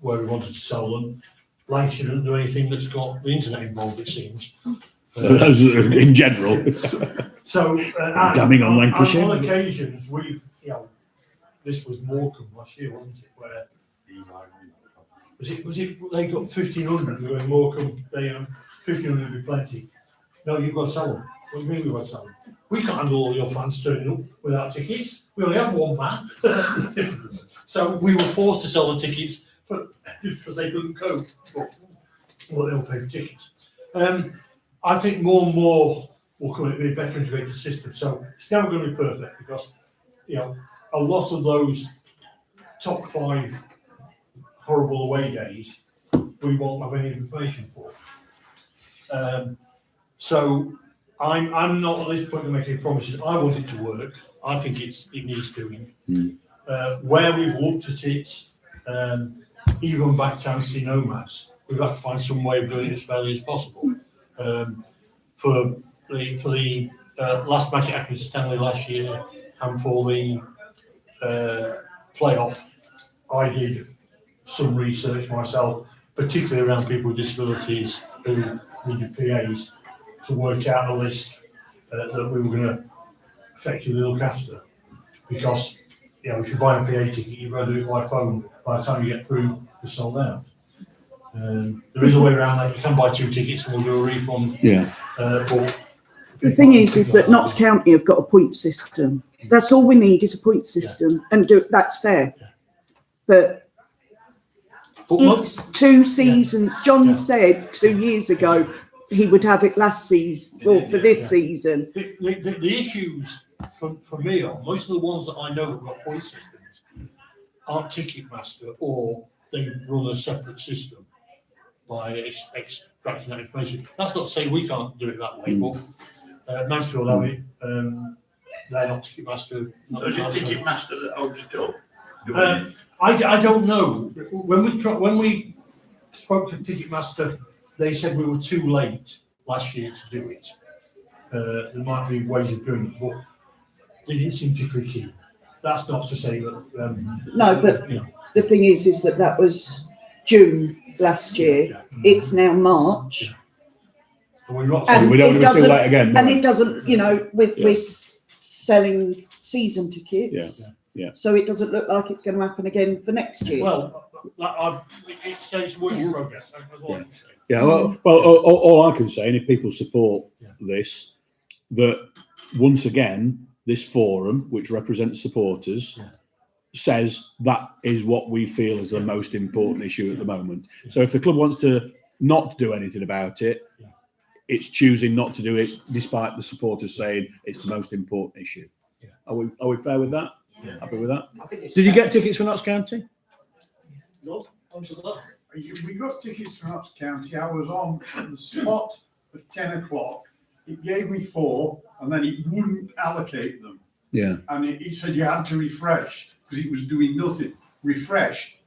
where we wanted to sell them, Lancashire doesn't do anything that's got the internet involved, it seems. In general. So, damning on Lancashire. On occasions, we, you know, this was Morecambe last year, wasn't it? Where was it? They got 1,500. We were in Morecambe. They 1,500 would be plenty. No, you've got to sell them. What do you mean we've got to sell them? We can't handle all your fans turning up without tickets. We only have one man. So we were forced to sell the tickets because they couldn't cope. Well, they'll pay for tickets. I think more and more will come in a better integrated system. So it's never going to be perfect because, you know, a lot of those top 5 horrible away days we won't have any information for. So I'm not at this point to make any promises. I want it to work. I think it needs doing. Where we've looked at it, even back to Anstey Nomads, we've had to find some way of doing it as fairly as possible. For the last match at Accrington Stanley last year and for the playoff, I did some research myself, particularly around people with disabilities who needed PAs, to work out a list that we were going to effectively look after. Because, you know, if you buy a PA ticket, you've got to do it by phone. By the time you get through, it's sold out. There is a way around that. You can buy 2 tickets and we'll do a refund. Yeah. The thing is that Notts County have got a point system. That's all we need is a point system, and that's fair. But it's 2 seasons. John said 2 years ago he would have it last season, or for this season. The issues for me are most of the ones that I know have got point systems aren't Ticketmaster, or they run a separate system by extracting that information. That's not to say we can't do it that way, but Mansfield have it. They're not Ticketmaster. So is it Ticketmaster that holds it up? I don't know. When we spoke to Ticketmaster, they said we were too late last year to do it. There might be ways of doing it, but they didn't seem particularly keen. That's not to say that. No, but you know, the thing is that was June last year. It's now March. And we don't want to be too late again. And it doesn't, you know, we're selling season tickets. Yeah. So it doesn't look like it's going to happen again for next year. Well, it says work in progress. That's all I can say. Yeah, well, all I can say, and if people support this, that once again, this forum, which represents supporters, says that is what we feel is the most important issue at the moment. So if the club wants to not do anything about it, it's choosing not to do it, despite the supporters saying it's the most important issue. Are we fair with that? Happy with that? Did you get tickets for Notts County? No, we got tickets for Notts County. I was on the spot at 10 o'clock. It gave me 4, and then it wouldn't allocate them. Yeah. And it said you had to refresh because it was doing nothing. Refresh.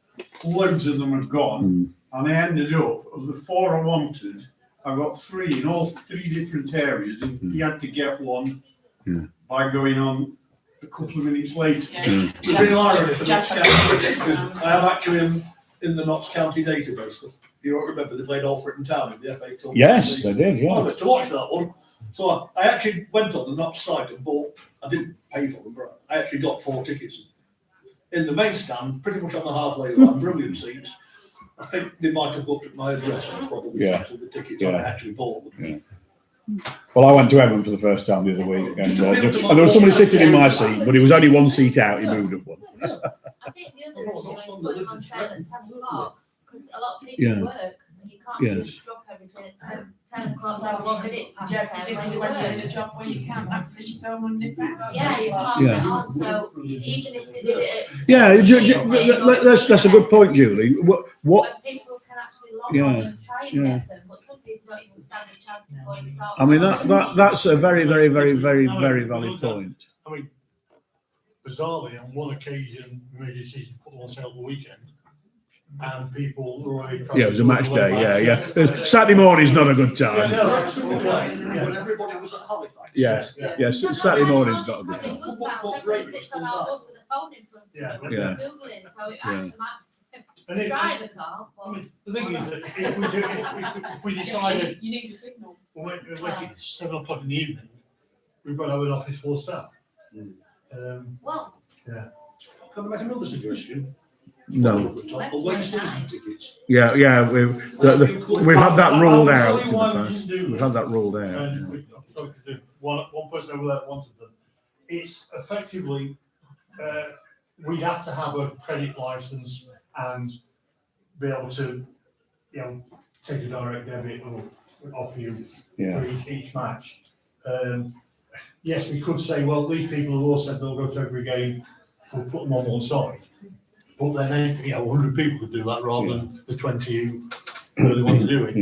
Loads of them had gone, and I ended up, of the 4 I wanted, I got 3 in all 3 different areas, and you had to get one by going on a couple of minutes later. The real irony for Notts County is I am actually in the Notts County database. You don't remember they played Alfred and Town in the FA Cup? Yes, they did. Yeah. I went to watch that one, so I actually went on the Notts site and bought. I didn't pay for them, but I actually got 4 tickets in the main stand, pretty much on the halfway line. Brilliant seats. I think they might have looked at my address and probably cancelled the tickets when I actually bought them. Yeah. Well, I went to Everton for the first time the other week, and there was somebody sitting in my seat, but it was only 1 seat out. He moved up one. I think the other issue is putting on sale at 10 o'clock, because a lot of people work, and you can't just drop everything at 10 o'clock, like 1 minute past 10 particularly when you're in a job where you can't access your phone and nip out. Yeah, you can't get on, so even if they did it That's a good point, Julie. What people can actually log on and try and get them, but some people not even stand a chance before you start. I mean, that's a very, very, very, very, very valid point. I mean, bizarrely, on one occasion, we made a decision to put them on sale the weekend, and people were already. Yeah, it was a match day. Yeah. Saturday morning's not a good time. Yeah, no, absolutely. When everybody was at Halifax. Yes. Saturday morning's not a good time. Everybody sits on our bus with a phone in front of them, Yeah. Googling, so it Yeah. actually And might it- drive a car, I but. mean, the thing is that if we decided, You need a signal. we'll make it 7 o'clock in the evening, we've got to have an office full of staff. Well, Can I make another suggestion? No. Away season tickets. Yeah. We've had that ruled I'll out. tell In you why the we past. didn't do We've this. had that ruled out. And one person over there wanted them. It's effectively, we have to have a credit license and be able to, take a direct debit or offer you for each match. Yes, we could say, well, these people have all said they'll go to every game, we'll put them on one side. But then, 100 people could do that rather than the 20 who really want to do it.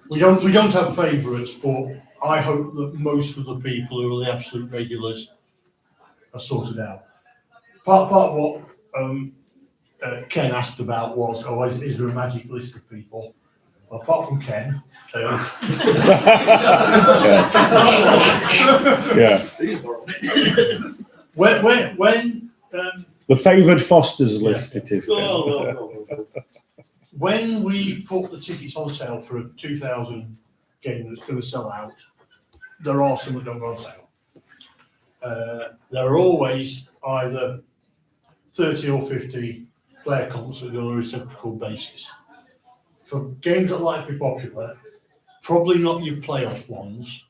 We don't have favourites, but I hope that most of the people who are the absolute regulars are sorted out. Part of what Ken asked about was, is there a magic list of people? Well, apart from Ken. When the favoured Fosters list it is. when we put the tickets on sale for a 2,000 game that's going to sell out, there are some that don't go on sale. There are always either 30 or 50 player concerts on a reciprocal basis. For games that like to be popular, probably not your playoff ones,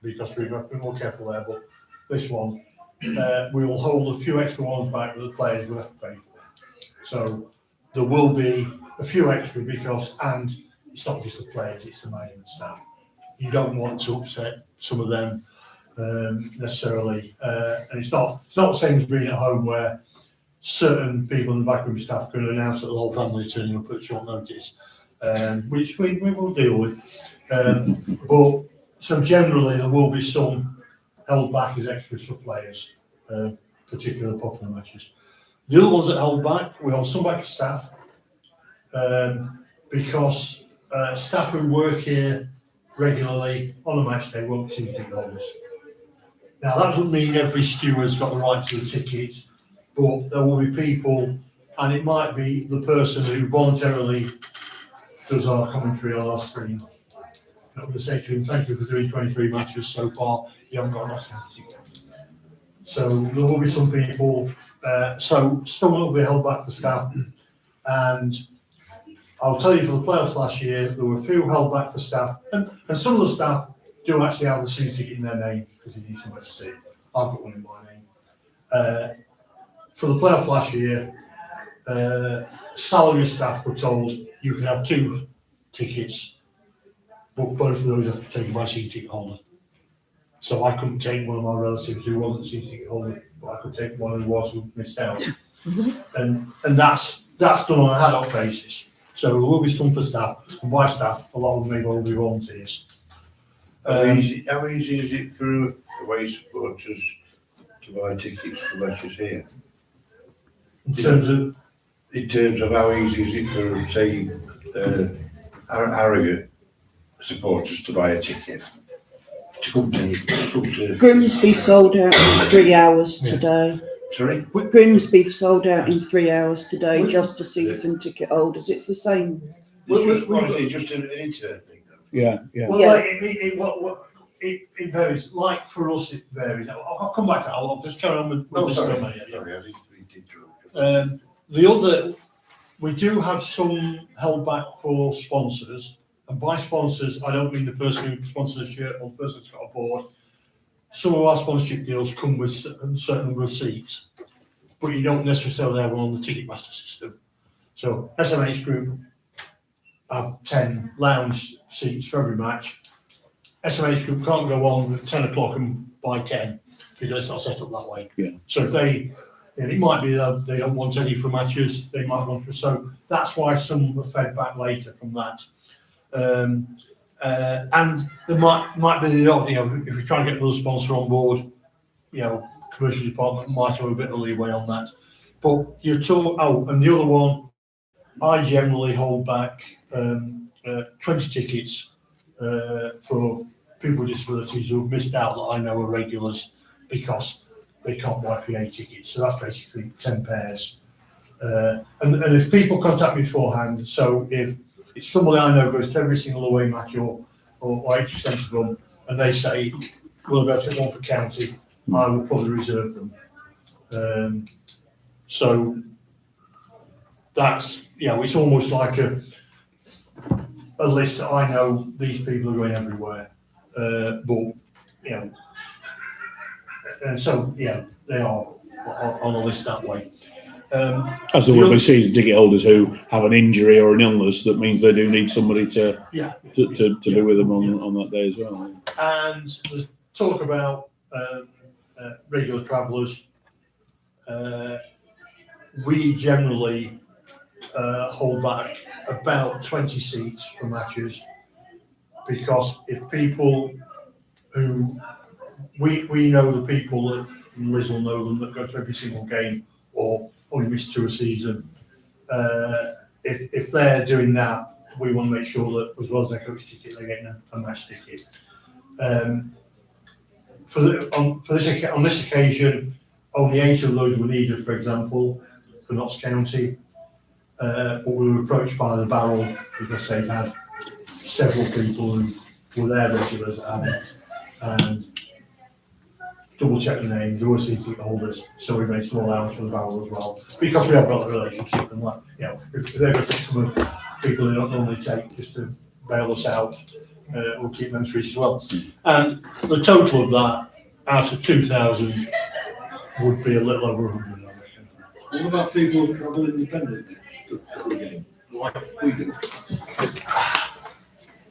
because we've got to be more careful there, but this one, we will hold a few extra ones back that the players will have to pay for. So there will be a few extra and it's not just the players, it's the management staff. You don't want to upset some of them necessarily, and it's not the same as being at home where certain people in the backroom staff can announce that the whole family are turning up at short notice, which we will deal with. But so generally there will be some held back as extras for players, particularly popular matches. The other ones that hold back, we hold some back for staff, because staff who work here regularly on a match day won't see ticket holders. Now that doesn't mean every steward's got the right to the tickets, but there will be people, and it might be the person who voluntarily does our commentary on our screen. I'm going to say to him, thank you for doing 23 matches so far, you haven't got enough ticket. So there will be some people, so some will be held back for staff, and I'll tell you for the playoffs last year, there were a few held back for staff, and some of the staff do actually have the season ticket in their name because they need somewhere to sit. I've got one in my name. For the playoff last year, salary staff were told you can have 2 tickets, but both of those have to be taken by a season ticket holder. So I couldn't take one of my relatives who wasn't a season ticket holder, but I could take one who was who missed out. And that's done on a ad hoc basis. So there will be some for staff, and by staff, a lot of them may well be volunteers. How easy is it for away supporters to buy tickets for matches here? In terms of how easy is it for, say, Harrogate supporters to buy a ticket? To come to Grimsby sold out in 3 hours today. Sorry? Grimsby sold out in 3 hours today just to season ticket holders. It's the same. What is it, just an internet thing? Yeah. Well, Yeah. it varies. Like for us, it varies. I'll come back to that. I'll just carry on with this Sorry, comment. I didn't interrupt. The other, we do have some held back for sponsors, and by sponsors, I don't mean the person who sponsors a shirt or the person who's got a board. Some of our sponsorship deals come with a certain number of seats, but you don't necessarily have one on the Ticketmaster system. So SMH Group have 10 lounge seats for every match. SMH Group can't go on at 10 o'clock and buy 10 because it's not set up that way. Yeah. So if they And it might be that they don't want any from matches, they might want to, so that's why some were fed back later from that. And there might be the odd, if we try and get another sponsor on board, commercial department might have a bit of leeway on that. But and the other one, I generally hold back 20 tickets for people with disabilities who have missed out that I know are regulars because they can't buy PA tickets. So that's basically 10 pairs. And if people contact me beforehand, so if it's somebody I know goes to every single away match or 80% of them, and they say, we'll be able to get one for county, I will probably reserve them. So that's, it's almost like a list that I know these people are going everywhere. And so, they are on a list that way. As there will be season ticket holders who have an injury or an illness that means they do need somebody to be with them on that day as well. And there's talk about regular travellers. We generally hold back about 20 seats for matches, because if people who we know the people that Liz will know them that go to every single game or only miss 2 a season, if they're doing that, we want to make sure that as well as their coach ticket, they're getting a match ticket. On this occasion, only 8 of those were needed, for example, for Notts County. But we were approached by the Barrel because they had several people who were their regulars and double check the names, there were season holders, so we made some allowance for the Barrel as well, because we have got a relationship, and if they've got some of people who don't normally take just to bail us out, we'll keep them free as well. And the total of that, out of 2,000, would be a little over 100, I reckon. What about people who travel independently to the game, like we do?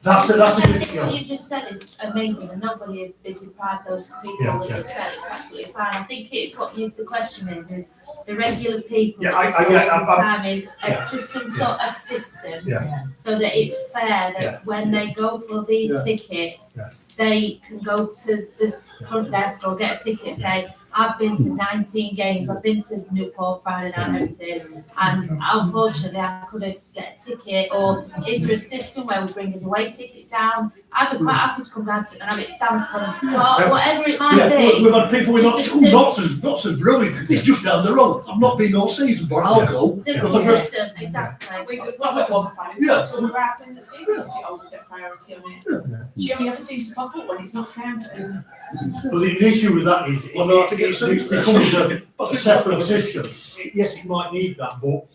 That's I a think good, what you just said is amazing, and nobody has been deprived those people that you've said. It's absolutely fine. I think it's what the question is the regular people that just go all the time is just some sort of system so that it's fair that when they go for these tickets, they can go to the front desk or get a ticket, say, I've been to 19 games, I've been to Newport Friday night and everything, and unfortunately I couldn't get a ticket. Or is there a system where we bring us away tickets down? I'd be quite happy to come down to and have it stamped on a car, whatever it might be. We've had people with Notts is brilliant. It's just down the road. I've not been all season, but I'll go. Simple system, exactly. We could have one fan, so we're happening that season ticket holders get priority on it. She only ever seems to pop up when it's not counted. Well, the issue with that is it becomes a separate system. Yes, it might need that, but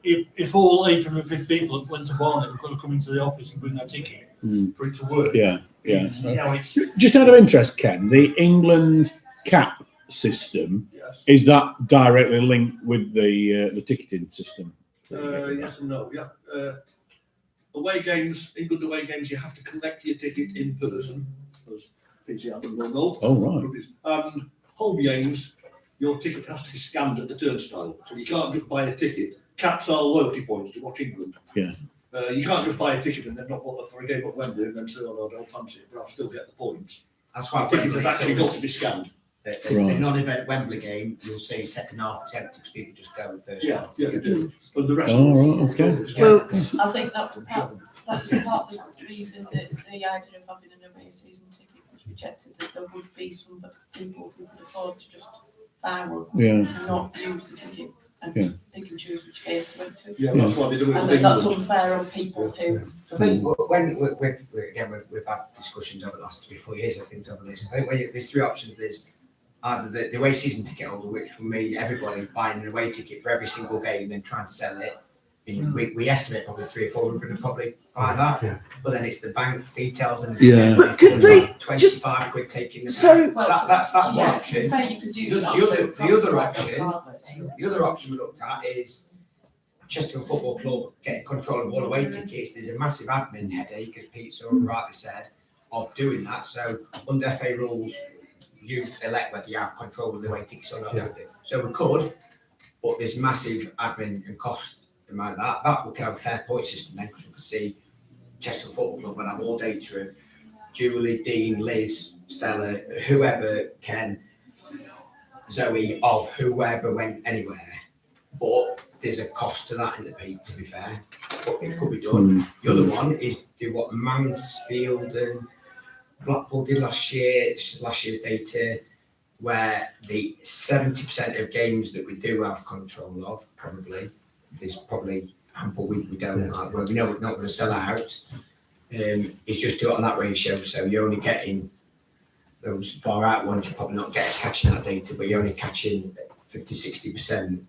if all 850 people that went to Barnet were going to come into the office and bring their ticket for it to work, it's just out of interest, Ken, the England cap system, is that directly linked with the ticketing system? Yes and no. Away games, England away games, you have to collect your ticket in person. Oh, right. Home games, your ticket has to be scanned at the turnstile, so you can't just buy a ticket. Caps are loyalty points to watch England. Yeah. You can't just buy a ticket and then not bother for a game at Wembley and then say, oh no, I don't fancy it, but I'll still get the points. That's why the ticket has actually got to be scanned. The non-event Wembley game, you'll see second half it's empty because people just go first half. Yeah, they do. But the rest okay. Well, I think that's part of the reason that the idea of having an away season ticket was rejected, that there would be some people who could afford to just buy one and not use the ticket and pick and choose which game to went to. Yeah, that's why they do it. And that's unfair on people who. I think when we've had discussions over the last 3-4 years, I think over this. I think there's 3 options. There's either the away season ticket holder, which for me, everybody buying an away ticket for every single game, then try and sell it. We estimate probably 300 or 400 and probably buy that. Yeah. But then it's the bank details and but could they 25 quid taking the that's one option. The other option we looked at is Chesterfield Football Club getting control of all away tickets. There's a massive admin headache, as Pete so rightly said, of doing that. So under FA rules, you elect whether you have control of the way tickets or not. So we could, but there's massive admin and cost amount of that. We can have a fair point system then, because we can see Chesterfield Football Club will have all data of Julie, Dean, Liz, Stella, whoever can, Zoe, of whoever went anywhere. But there's a cost to that in the peak, to be fair. But it could be done. The other one is do what Mansfield and Blackpool did last year. This is last year's data, where the 70% of games that we do have control of, there's probably a handful we don't have, where we know we're not going to sell out. It's just do it on that ratio. So you're only getting those far out ones, you're probably not catching that data, but you're only catching 50-60%.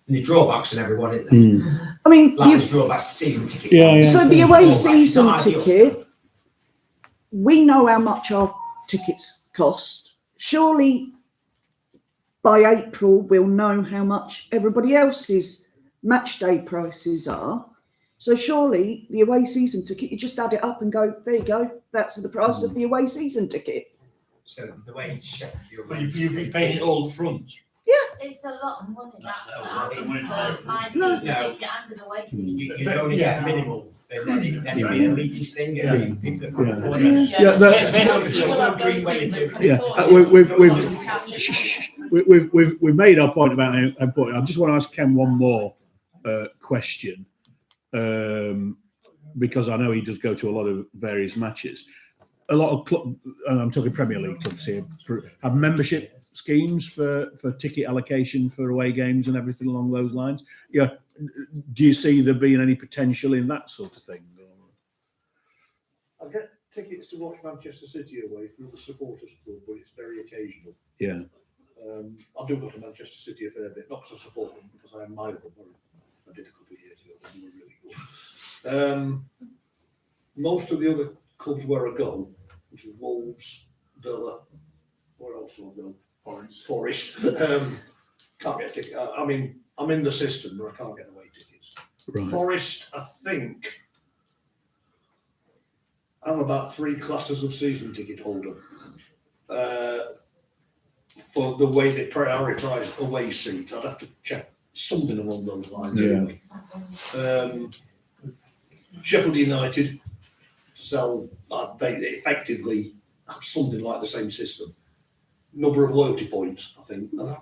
And the drawbacks on everyone, isn't there? I mean, Like there's drawbacks to season ticket. so the away season It's not ideal. ticket, we know how much our tickets cost. Surely by April we'll know how much everybody else's match day prices are. So surely the away season ticket, you just add it up and go, there you go, that's the price of the away season ticket. So the way Sheffield, But you paid it all front. It's a lot of money that That's a lot of money. for my season No. ticket and the away season. you'd only get minimal, and then it'd be an elitist thing. And people that couldn't afford it. Yeah, that- There's no green way of doing it. Yeah, we've made our point about how important. I just want to ask Ken one more question, because I know he does go to a lot of various matches. A lot of club, and I'm talking Premier League clubs here, have membership schemes for ticket allocation for away games and everything along those lines. Yeah, do you see there being any potential in that sort of thing? I get tickets to watch Manchester City away through the supporters club, but it's very occasional. Yeah. I do go to Manchester City a fair bit, not because I support them, because I admire them. I did a couple of years ago, but they were really good. Most of the other clubs where I go, which is Wolves, Villa, where else do I go? Forest. Can't get tickets. I mean, I'm in the system where I can't get away tickets. Right. Forest, I think, I'm about 3 classes of season ticket holder. For the way they prioritise away seats, I'd have to check something along those lines anyway. Sheffield United sell, they effectively have something like the same system. Number of loyalty points, I think. And I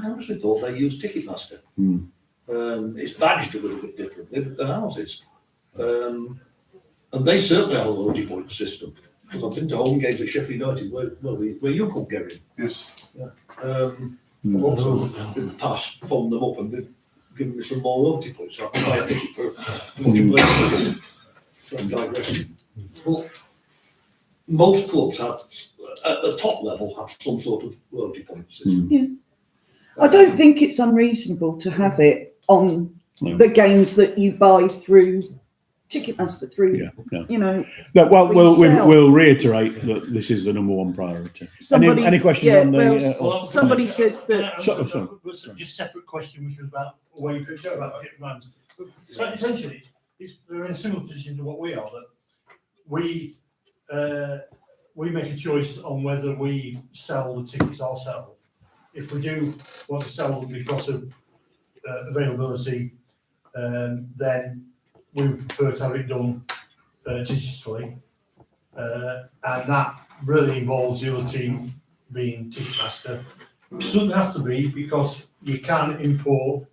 honestly thought they used Ticketmaster. It's badged a little bit differently than ours is. And they certainly have a loyalty point system. Because I've been to home games at Sheffield United where you could get in. Yes. I've also in the past phoned them up and they've given me some more loyalty points. So I can buy a ticket for watching play. So I'm digressing. But most clubs have, at the top level, have some sort of loyalty point system. I don't think it's unreasonable to have it on the games that you buy through Ticketmaster, through, you know. No, well, sell. we'll reiterate that this is the number one priority. Any questions on the? Somebody says that. Just separate question, which was about away picture, about hit runs. So essentially, they're in a similar position to what we are. That we make a choice on whether we sell the tickets ourselves. If we do want to sell them because of availability, then we would prefer to have it done digitally, and that really involves the other team being Ticketmaster. It doesn't have to be, because you can import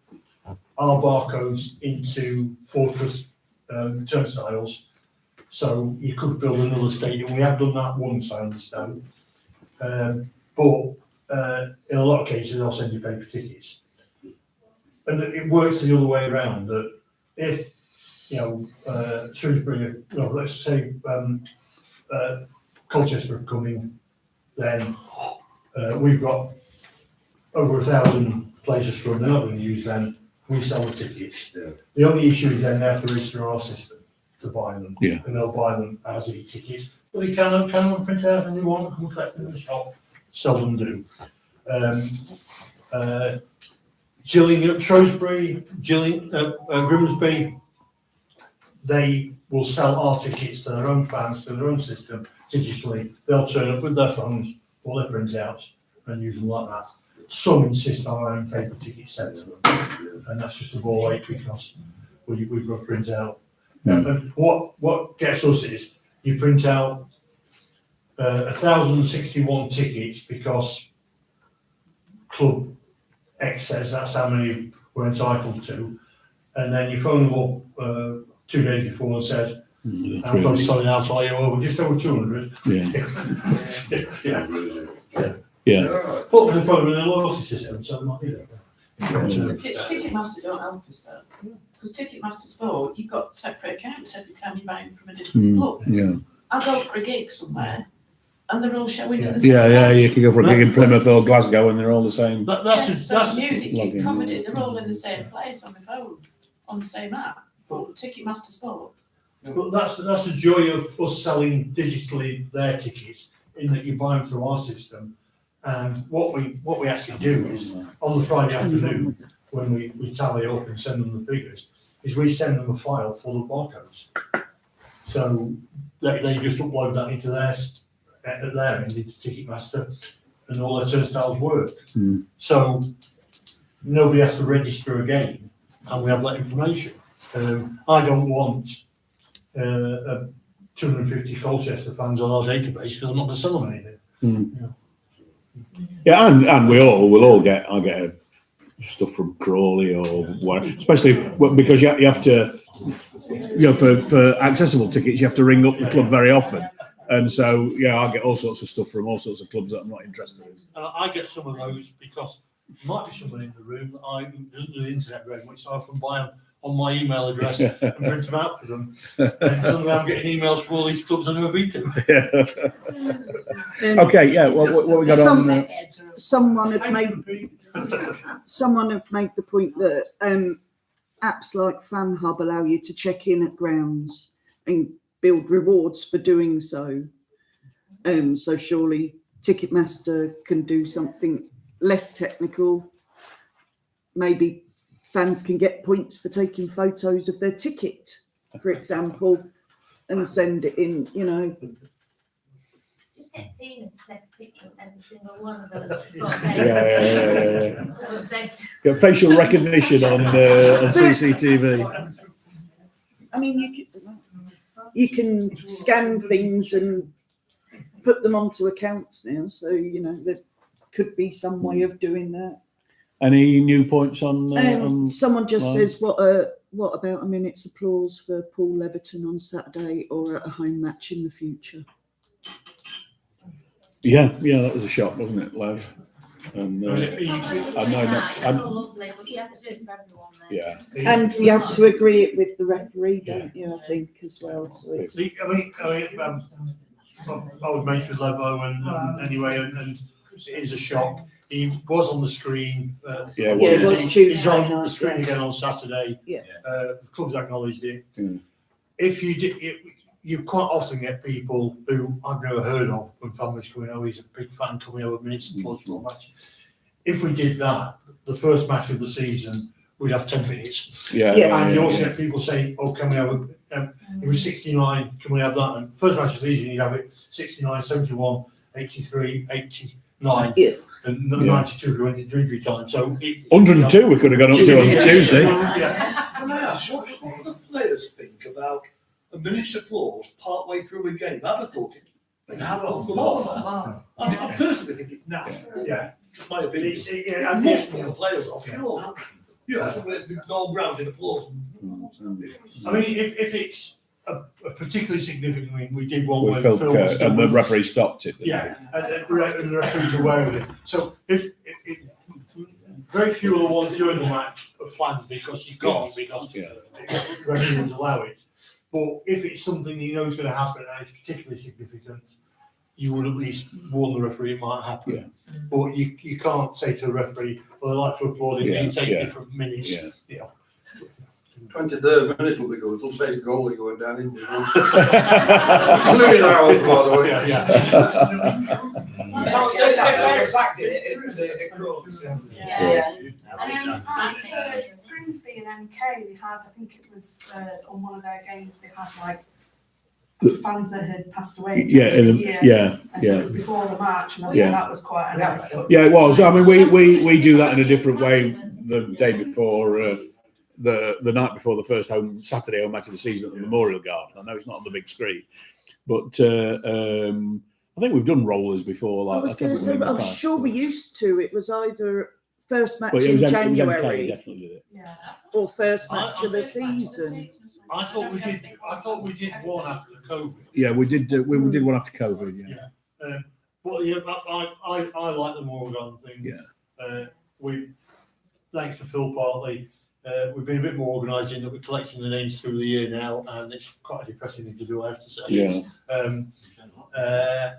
our barcodes into Fortress turnstiles, so you could build another stadium. We have done that once, I understand, but in a lot of cases they'll send you paper tickets, and it works the other way around. That if Shrewsbury, let's say Colchester are coming, then we've got over 1,000 places for them. They're not going to use them. We sell the tickets. The only issue is then they have to register our system to buy them, and they'll buy them as e-tickets. But they can print out a new one and come collect them in the shop. Seldom do. Shrewsbury, Grimsby, they will sell our tickets to their own fans, to their own system digitally. They'll turn up with their phones, all their printouts and use them like that. Some insist on our own paper ticket sets, and that's just a ball ache because we've got to print out. And what gets us is you print out 1,061 tickets because Club X says that's how many we're entitled to, and then you phone them up 2 days before and said, I'm going to sell it out to you, well, we're just over 200. Yeah. But the problem with the loyalty system, so it might be that. Ticketmaster don't help us though, because Ticketmaster Sport, you've got separate accounts every time you're buying from a different club. Yeah. I go for a gig somewhere, and they're all showing at the same Yeah, place. you can go for a gig in Plymouth or Glasgow and they're all the same. So music, login, comedy, they're all in the same place on the phone, on the same app. But Ticketmaster Sport, But that's the joy of us selling digitally their tickets, in that you buy them through our system. And what we actually do is, on the Friday afternoon, when we tally up and send them the figures, is we send them a file full of barcodes. So they just upload that into theirs, at their end, into Ticketmaster, and all their turnstiles work. So nobody has to register again, and we have that information. I don't want 250 Colchester fans on our database because I'm not going to sell them anything. Yeah, and we'll all get stuff from Crawley or whatever, especially because you have to, for accessible tickets, you have to ring up the club very often. And so, I get all sorts of stuff from all sorts of clubs that I'm not interested in. And I get some of those because there might be someone in the room that doesn't do the internet very much, so I often buy them on my email address and print them out for them. And suddenly I'm getting emails from all these clubs I've never been to. Okay, what we got on? Someone had made the point that apps like Fan Hub allow you to check in at grounds and build rewards for doing so. So surely Ticketmaster can do something less technical. Maybe fans can get points for taking photos of their ticket, for example, and send it in, Just get Tina to take a picture of every single one of those. Get facial recognition on CCTV. I mean, you can scan things and put them onto accounts now, so there could be some way of doing that. Any new points on? Someone just says, what about a minute's applause for Paul Leverton on Saturday or at a home match in the future? Yeah, that was a shock, wasn't it, Lev? And Lovely, but you have to do it for everyone then. Yeah. And you have to agree it with the referee, don't you? I think as well. So it's, I would mention Levo and anyway, and it is a shock. He was on the screen. it was Tuesday. He's on the screen again on Saturday. Yeah. The club's acknowledged it. If you did, you quite often get people who I've never heard of when families coming over. He's a big fan coming over minutes and applause for a match. If we did that, the first match of the season, we'd have 10 minutes. And you also get people saying, "Oh, can we have it was 69, can we have that?" And first match of the season, you'd have it 69, 71, 83, 89. And 92 we went into injury time. So 102 we could have gone up to on Tuesday. Can I ask, what do the players think about a minute's applause part way through a game? I'd have thought I personally think it's naff. Just my opinion. I must put the players off. Somebody's all grounds in applause. I mean, if it's a particularly significant thing, we did one where Phil and the referee stopped it. And the referee's aware of it. So if very few of the ones during the match are planned because you can't, because the referee won't allow it. But if it's something you know is going to happen and it's particularly significant, you would at least warn the referee it might happen. But you can't say to the referee, "Well, I'd like to applaud it, you take different minutes." 23rd minute will be good. It'll say goalie going down in the including ours, by the way. You can't say that because Zach did it at Crooks. Grimsby and MK, they had, I think it was on one of their games, they had like fans that had passed away. Yeah, during the year. yeah, And so it yeah. was before the March, and I Yeah. think that was quite a nice touch. Yeah, it was. I mean, we do that in a different way the day before, the night before the first Saturday home match of the season at the Memorial Garden. I know it's not on the big screen, but I think we've done rollers before. Like I was going to say, but I'm sure we used to. It was either first match But it in was MK, January definitely did it. Yeah. or first match I- of the season. I thought we did one after COVID. Yeah, we did. We did one after COVID. Yeah. But yeah, I like the Morgan thing. Yeah. We, thanks to Phil Partly, we've been a bit more organised in that we're collecting the names through the year now, and it's quite a depressing thing to do, I have to say. Yeah.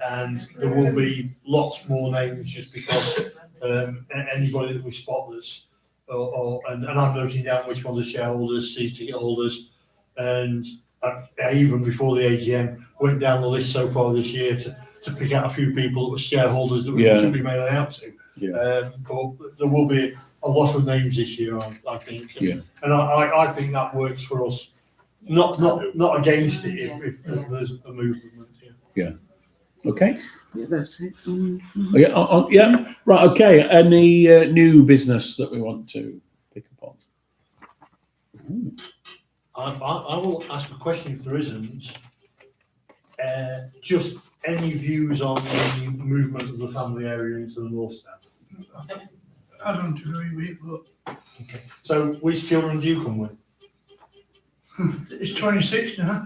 And there will be lots more names just because anybody that we spot that's, and I'm noting down which ones are shareholders, season ticket holders, and even before the AGM went down the list so far this year to pick out a few people that were shareholders that we should be mailing out to. Yeah. But there will be a lot of names this year, I think. And I think that works for us. Not against it if there's a movement. Yeah. Okay. Yeah, that's it. Yeah. Yeah. Right. Okay. Any new business that we want to pick up on? I will ask a question if there isn't. Just any views on the movement of the family area into the North Stand? I don't agree with it, but Okay. So which children do you come with? it's 26 now.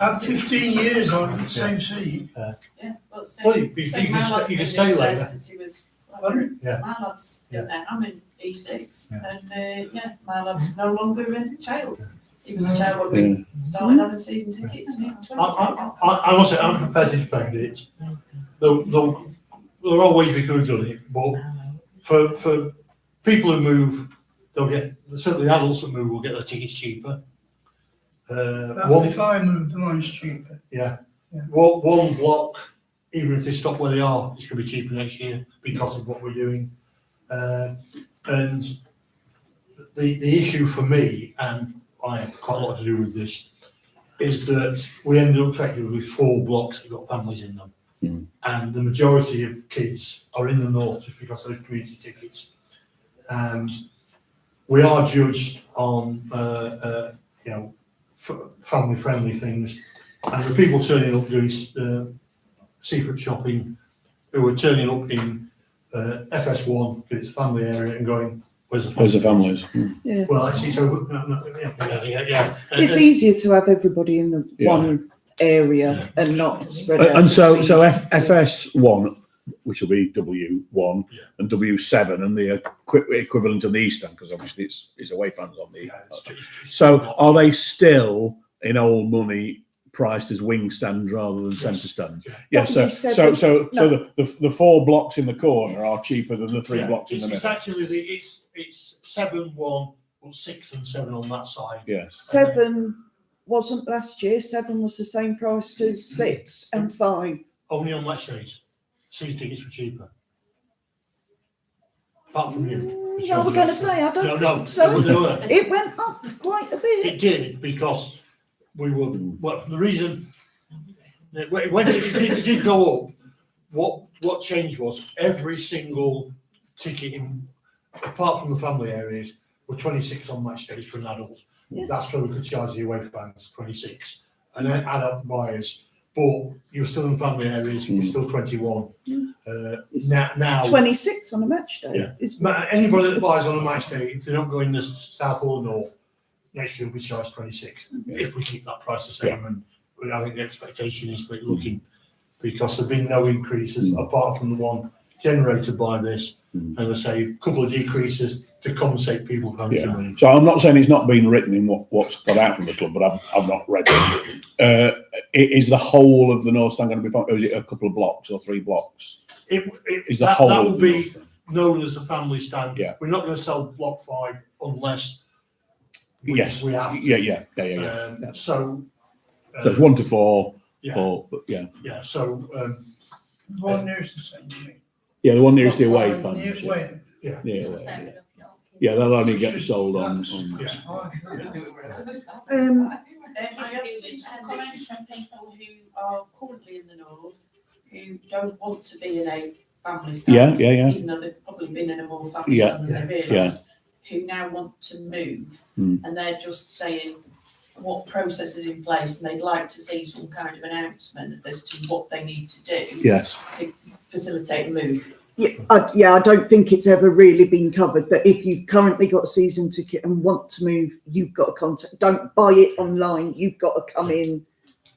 I've 15 years on the same seat. Yeah, but Well, you can stay later. Yeah. My lad's Yeah. in there, I'm in E6, Yeah. and my lad's no longer a child. He was a child when we started having season tickets, and he's 20. I must say, I'm prepared to defend it. There'll always be good done it, but for people who move, they'll get, certainly adults that move will get their tickets cheaper. If I moved, the mine's cheaper. Yeah. Yeah. One block, even if they stop where they are, it's going to be cheaper next year because of what we're doing. And the issue for me, and I have quite a lot to do with this, is that we ended up effectively with 4 blocks that got families in them. And the majority of kids are in the north just because of those community tickets. And we are judged on, family-friendly things. And the people turning up doing secret shopping, who are turning up in FS1, because it's a family area, and going, where's the families? Yeah. Well, actually, so, yeah. It's easier to have everybody in the one area and not spread out. And so FS1, which will be W1 and W7, and the equivalent of the East Stand, because obviously it's away fans on the. So are they still in old money priced as wing stands rather than centre stands? Yeah. So the 4 blocks in the corner are cheaper than the 3 blocks in the middle. It's actually it's 7, 1, or 6 and 7 on that side. Yeah. 7 wasn't last year. 7 was the same price as 6 and 5. Only on match days. Season tickets were cheaper. Apart from you. I was going to say, I don't think so. It went up quite a bit. It did, because we were, well, the reason, when it did go up, what changed was every single ticket, apart from the family areas, were 26 on match days for an adult. Yeah. That's where we could charge the away fans 26. And then adult buyers. But you were still in family areas, you were still 21. Now 26 on a match day. Yeah. Anybody that buys on a match day, if they don't go in the south or the north, next year will be charged 26. If we keep that price the same, and I think the expectation is we're looking, because there've been no increases apart from the one generated by this, and I say a couple of decreases to compensate people for having to move. So I'm not saying it's not been written in what's got out from the club, but I've not read it. Is the whole of the North Stand going to be fine, or is it a couple of blocks or 3 blocks? Is the whole that of will the be North Stand known as the family stand. Yeah. We're not going to sell block 5 unless we have to. Yeah. So it's 1 to 4. Yeah. Or, Yeah. So The one nearest the centre, you mean? yeah, the one nearest the away Near fans. Wayne. Yeah, they'll only get sold on. I have seen some comments from people who are currently in the north who don't want to be in a family stand. Yeah. Even though they've probably been in a more family Yeah. stand than they realise, who now want to move. And they're just saying what process is in place, and they'd like to see some kind of announcement as to what they need to do Yes. to facilitate a move. I don't think it's ever really been covered that if you've currently got a season ticket and want to move, you've got to contact. Don't buy it online. You've got to come in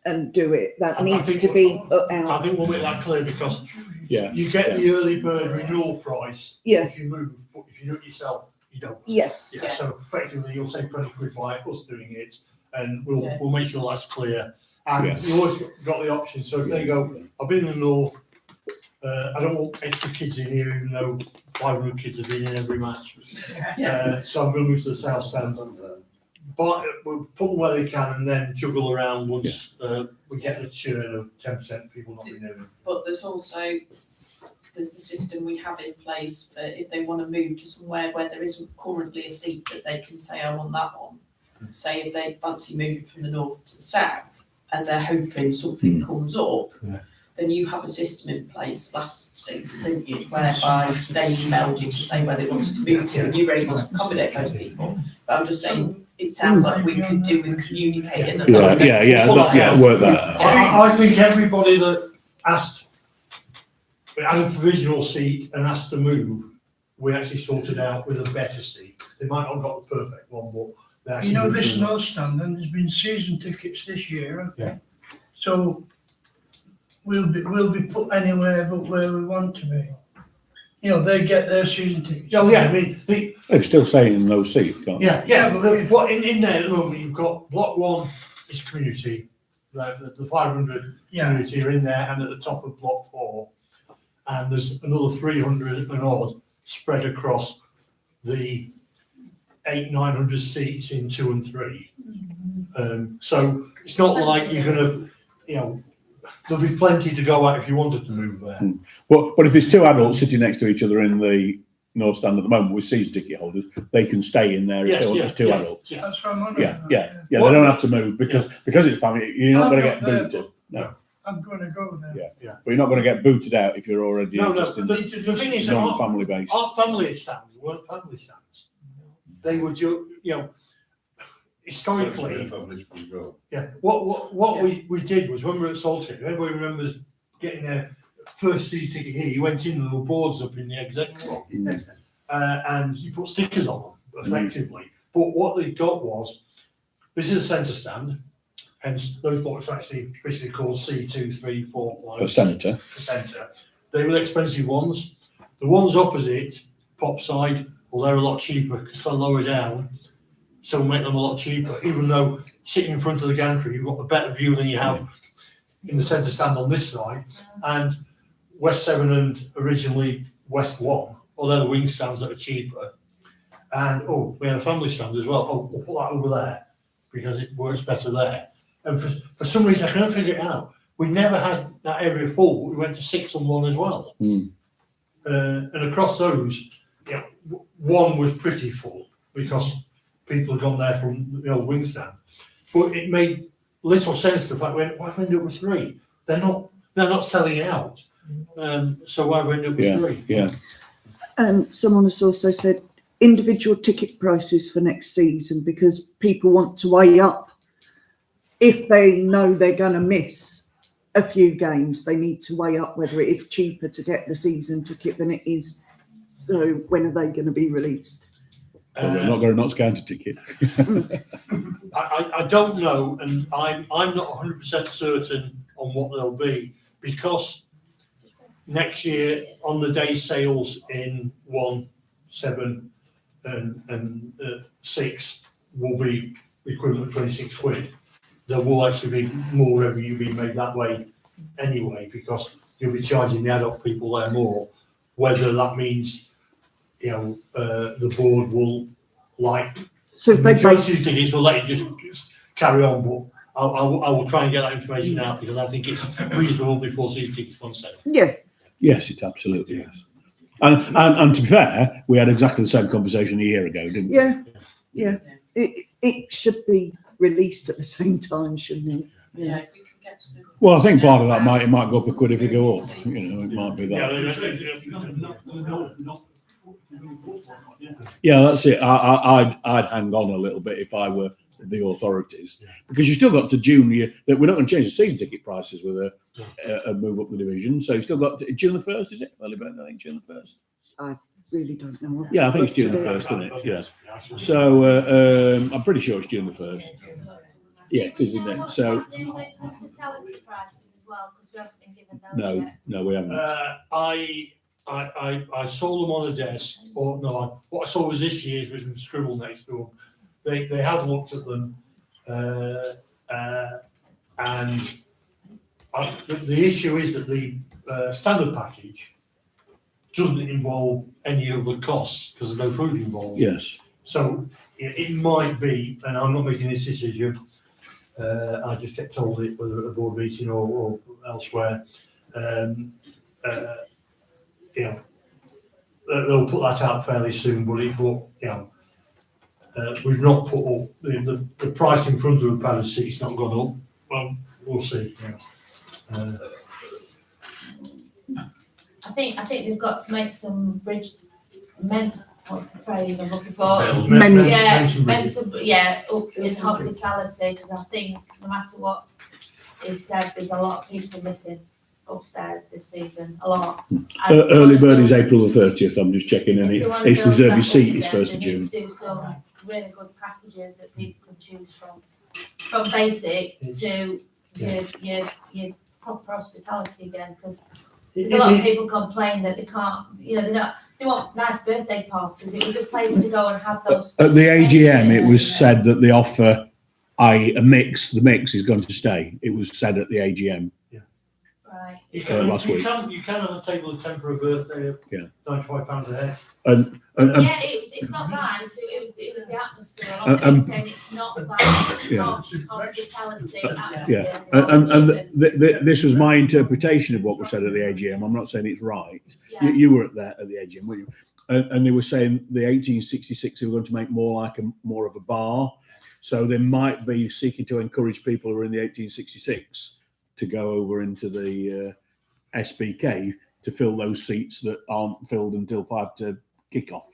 and do it. That needs to be out. I think we'll make that clear because you get the early bird renewal price if you move, but if you do it yourself, you don't. Yes. Yeah. So effectively, you'll save 20 quid by us doing it, and we'll make sure that's clear. And you always got the option. So if they go, I've been in the north. I don't want extra kids in here, even though 500 kids have been in every match. So I'm going to move to the south stand. But we'll put them where they can and then juggle around once we get the churn of 10% people not renewing. But there's the system we have in place for if they want to move to somewhere where there isn't currently a seat that they can say, I want that one. Say if they fancy moving from the north to the south and they're hoping something comes up, then you have a system in place last season, didn't you, whereby they emailed you to say where they wanted to move to and you were able to accommodate those people. But I'm just saying, it sounds like we could do with communicating that that's going to work that out. I think everybody that asked, had a provisional seat and asked to move, we actually sorted out with a better seat. They might not have got the perfect one, but they actually this north stand, then there's been season tickets this year. Yeah. So we'll be put anywhere but where we want to be. They get their season tickets. Oh yeah, I mean they're still staying in those seats, can't they? Yeah. But what in there at the moment you've got block one is community, the 500 community are in there, and at the top of block 4, and there's another 300 and odd spread across the 800-900 seats in 2 and 3. So it's not like you're going to, there'll be plenty to go at if you wanted to move there. But if there's 2 adults sitting next to each other in the north stand at the moment with season ticket holders, they can stay in there if they want. There's 2 adults. Yeah, that's what I'm on. Yeah. They don't have to move because it's family. You're not going to get booted. No. I'm going to go there. Yeah. But you're not going to get booted out if you're already just in the thing is, non-family base. Our family stands weren't family stands. They were historically. What we did was when we were at Saltire, everybody remembers getting their first season ticket here. You went in and there were boards up in the exec club, and you put stickers on them effectively. But what they got was, this is a centre stand. Hence, those blocks are actually officially called C2, 3, 4, 5. For centre. For centre. They were the expensive ones. The ones opposite, pop side, well, they're a lot cheaper because they're lower down. So we'll make them a lot cheaper, even though sitting in front of the gantry, you've got a better view than you have in the centre stand on this side. And West 7 and originally West 1, well, they're the wing stands that are cheaper. And, we had a family stand as well. We'll put that over there because it works better there. And for some reason, I can't figure it out. We never had that area full, but we went to 6 and 1 as well. And across those, one was pretty full because people had gone there from the old wing stand. But it made little sense to the fact, why have we ended up with 3? They're not selling out. So why have we ended up with 3? Yeah. Someone has also said individual ticket prices for next season because people want to weigh up. If they know they're going to miss a few games, they need to weigh up whether it is cheaper to get the season ticket than it is. So when are they going to be released? They're not going to not scan a ticket. I don't know, and I'm not 100% certain on what they'll be because next year on the day sales in 1, 7 and 6 will be equivalent to 26 quid. There will actually be more revenue being made that way anyway because you'll be charging the adult people there more. Whether that means, the board will so if they tickets will let you just carry on, but I will try and get that information out because I think it's reasonable before season tickets on sale. Yeah. Yes, it absolutely is. And to be fair, we had exactly the same conversation a year ago, didn't we? Yeah. It should be released at the same time, shouldn't it? Yeah, if we can get to. Well, I think part of that it might go up a quid if you go up. You know, it might be that. Yeah, that's it. I'd hang on a little bit if I were the authorities, because you still got to June. That we're not going to change the season ticket prices with a move up the division. So you still got to, June the 1st, is it? Early bird, I think June the 1st. I really don't know. Yeah, I think it's June the 1st, isn't it? Yeah. So I'm pretty sure it's June the 1st. Yeah, it is, isn't it? So Hospitality prices as well, because we haven't been given those yet. no, we haven't. I saw them on a desk, or no, what I saw was this year's with them scribbled next to them. They have looked at them, and the issue is that the standard package doesn't involve any of the costs because there's no food involved. Yes. So it might be, and I'm not making this decision, I just get told it whether at a board meeting or elsewhere. You know, they'll put that out fairly soon, but you know, we've not put up the price in front of the padded seat's not gone up. Well, we'll see. Yeah. I think we've got to make some what's the phrase I'm looking for? Up in hospitality, because I think no matter what is said, there's a lot of people missing upstairs this season, a lot. Early bird is April the 30th. I'm just checking, and it's reserved his seat is 1st of June. Do some really good packages that people can choose from basic to your proper hospitality again, because there's a lot of people complain that they can't, they want nice birthday parties. It was a place to go and have those. At the AGM, it was said that the offer, the mix is going to stay. It was said at the AGM. Right. Last week. You can have a table of 10 for a birthday of £95 a head. And it's not that. It was the atmosphere. A lot of people saying it's not that hospitality atmosphere. And this was my interpretation of what was said at the AGM. I'm not saying it's right. Yeah. You were at the AGM, weren't you? And they were saying the 1866 they were going to make more of a bar. So they might be seeking to encourage people who are in the 1866 to go over into the SBK to fill those seats that aren't filled until 5 to kick off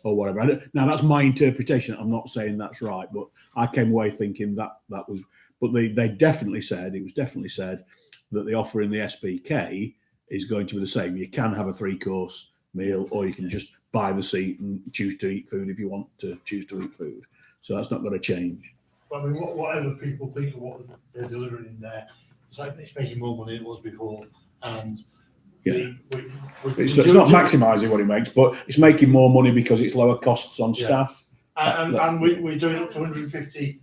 or whatever. Now that's my interpretation. I'm not saying that's right, but I came away thinking that was. But they definitely said it was definitely said that the offer in the SBK is going to be the same. You can have a 3-course meal, or you can just buy the seat and choose to eat food if you want to choose to eat food. So that's not going to change. Well, I mean, whatever people think of what they're delivering in there, it's making more money than it was before, and it's not maximising what it makes, but it's making more money because it's lower costs on staff. And we're doing up to 150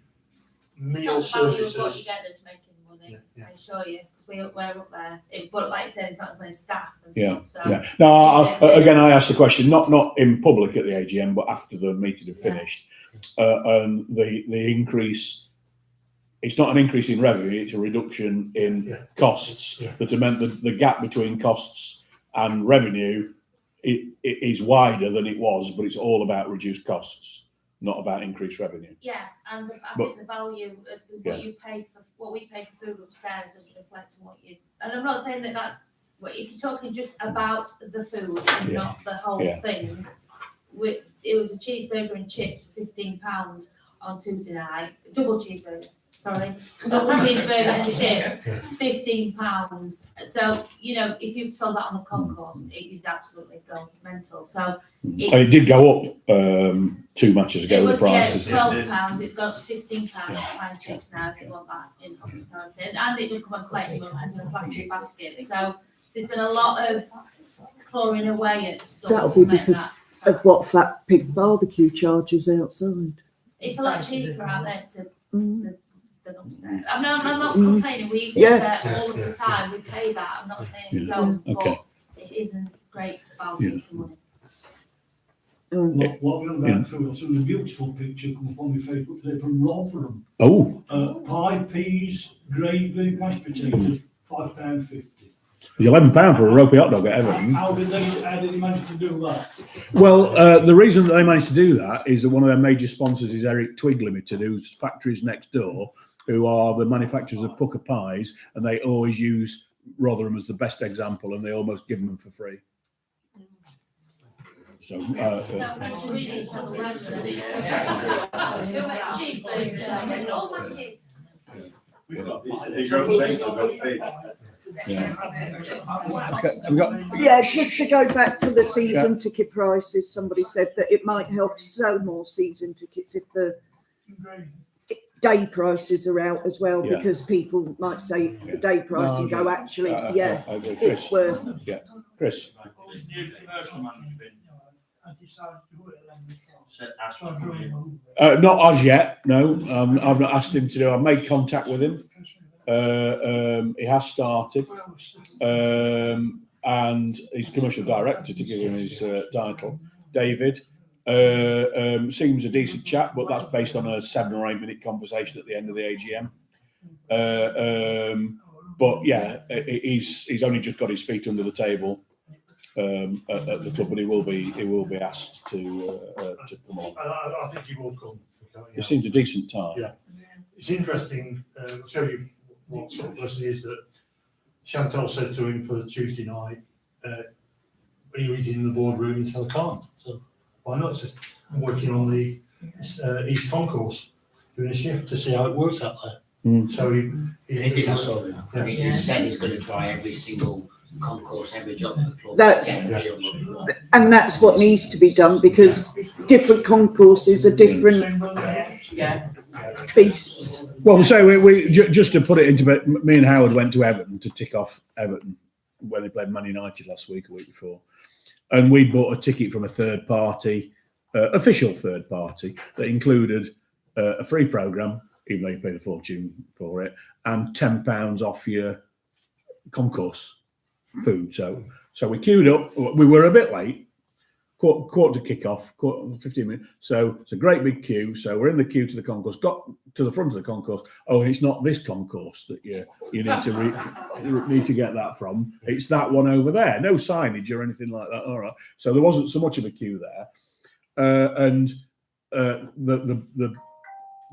meal services. What you get that's making money, I assure you, because we're up there. But like I said, it's not as many staff and stuff. So No, I asked the question not in public at the AGM, but after the meeting had finished, and the increase. It's not an increase in revenue; it's a reduction in costs. That meant the gap between costs and revenue is wider than it was, but it's all about reduced costs, not about increased revenue. Yeah, and I think the value of what we pay for food upstairs doesn't reflect on what you. And I'm not saying that's if you're talking just about the food and not the whole thing. It was a cheeseburger and chips for £15 on Tuesday night, double cheeseburger. Double cheeseburger and chip, £15. So if you sold that on the concourse, you'd absolutely go mental. So it did go up 2 matches ago. The prices. £12. It's gone up to £15 buying chips now if you want that in hospitality, and it does come on plate and in a plastic basket. So there's been a lot of clawing away at stuff. That'll be because of what Fat Pig Barbecue charges outside. It's a lot cheaper out there than upstairs. I'm not complaining. We eat there all of the time. We pay that. I'm not saying we don't, but it isn't great value for money. What we're on about food, I saw a beautiful picture come up on my Facebook today from Rotherham. Oh. Pie, peas, gravy, mashed potatoes, £5.50. It's £11 for a ropey hot dog at Everton. How did he manage to do that? Well, the reason that they managed to do that is that one of their major sponsors is Eric Twig Limited, whose factories next door, who are the manufacturers of Pucker pies, and they always use Rotherham as the best example, and they almost give them for free. So, next week it's on the website. Yeah, just to go back to the season ticket prices, somebody said that it might help sell more season tickets if the day prices are out as well, because people might say the day price and go, actually, it's worth. Yeah, Chris. Not as yet, no. I've not asked him to do. I've made contact with him. He has started, and his commercial director, to give him his title, David, seems a decent chap, but that's based on a 7 or 8 minute conversation at the end of the AGM. But yeah, he's only just got his feet under the table at the club, but he will be asked to come on. I think he will come. It seems a decent time. Yeah, it's interesting. I'll show you what sort of person is that Chantal said to him for Tuesday night. Are you eating in the boardroom? He said, I can't. So why not? It's just, I'm working on the East Concourse, doing a shift to see how it works out there. So he did. I saw him. Yeah. He said he's going to try every single concourse, every job at the club. And that's what needs to be done, because different concourses are different beasts. Well, so we just to put it into it, me and Howard went to Everton to tick off Everton when they played Man United last week, a week before, and we bought a ticket from a third party, official third party, that included a free programme, even though you paid a fortune for it, and £10 off your concourse food. So we queued up. We were a bit late, quarter to kick off, 15 minutes. So it's a great big queue. So we're in the queue to the concourse. Got to the front of the concourse. Oh, it's not this concourse that you need to need to get that from. It's that one over there. No signage or anything like that. All right. So there wasn't so much of a queue there, and the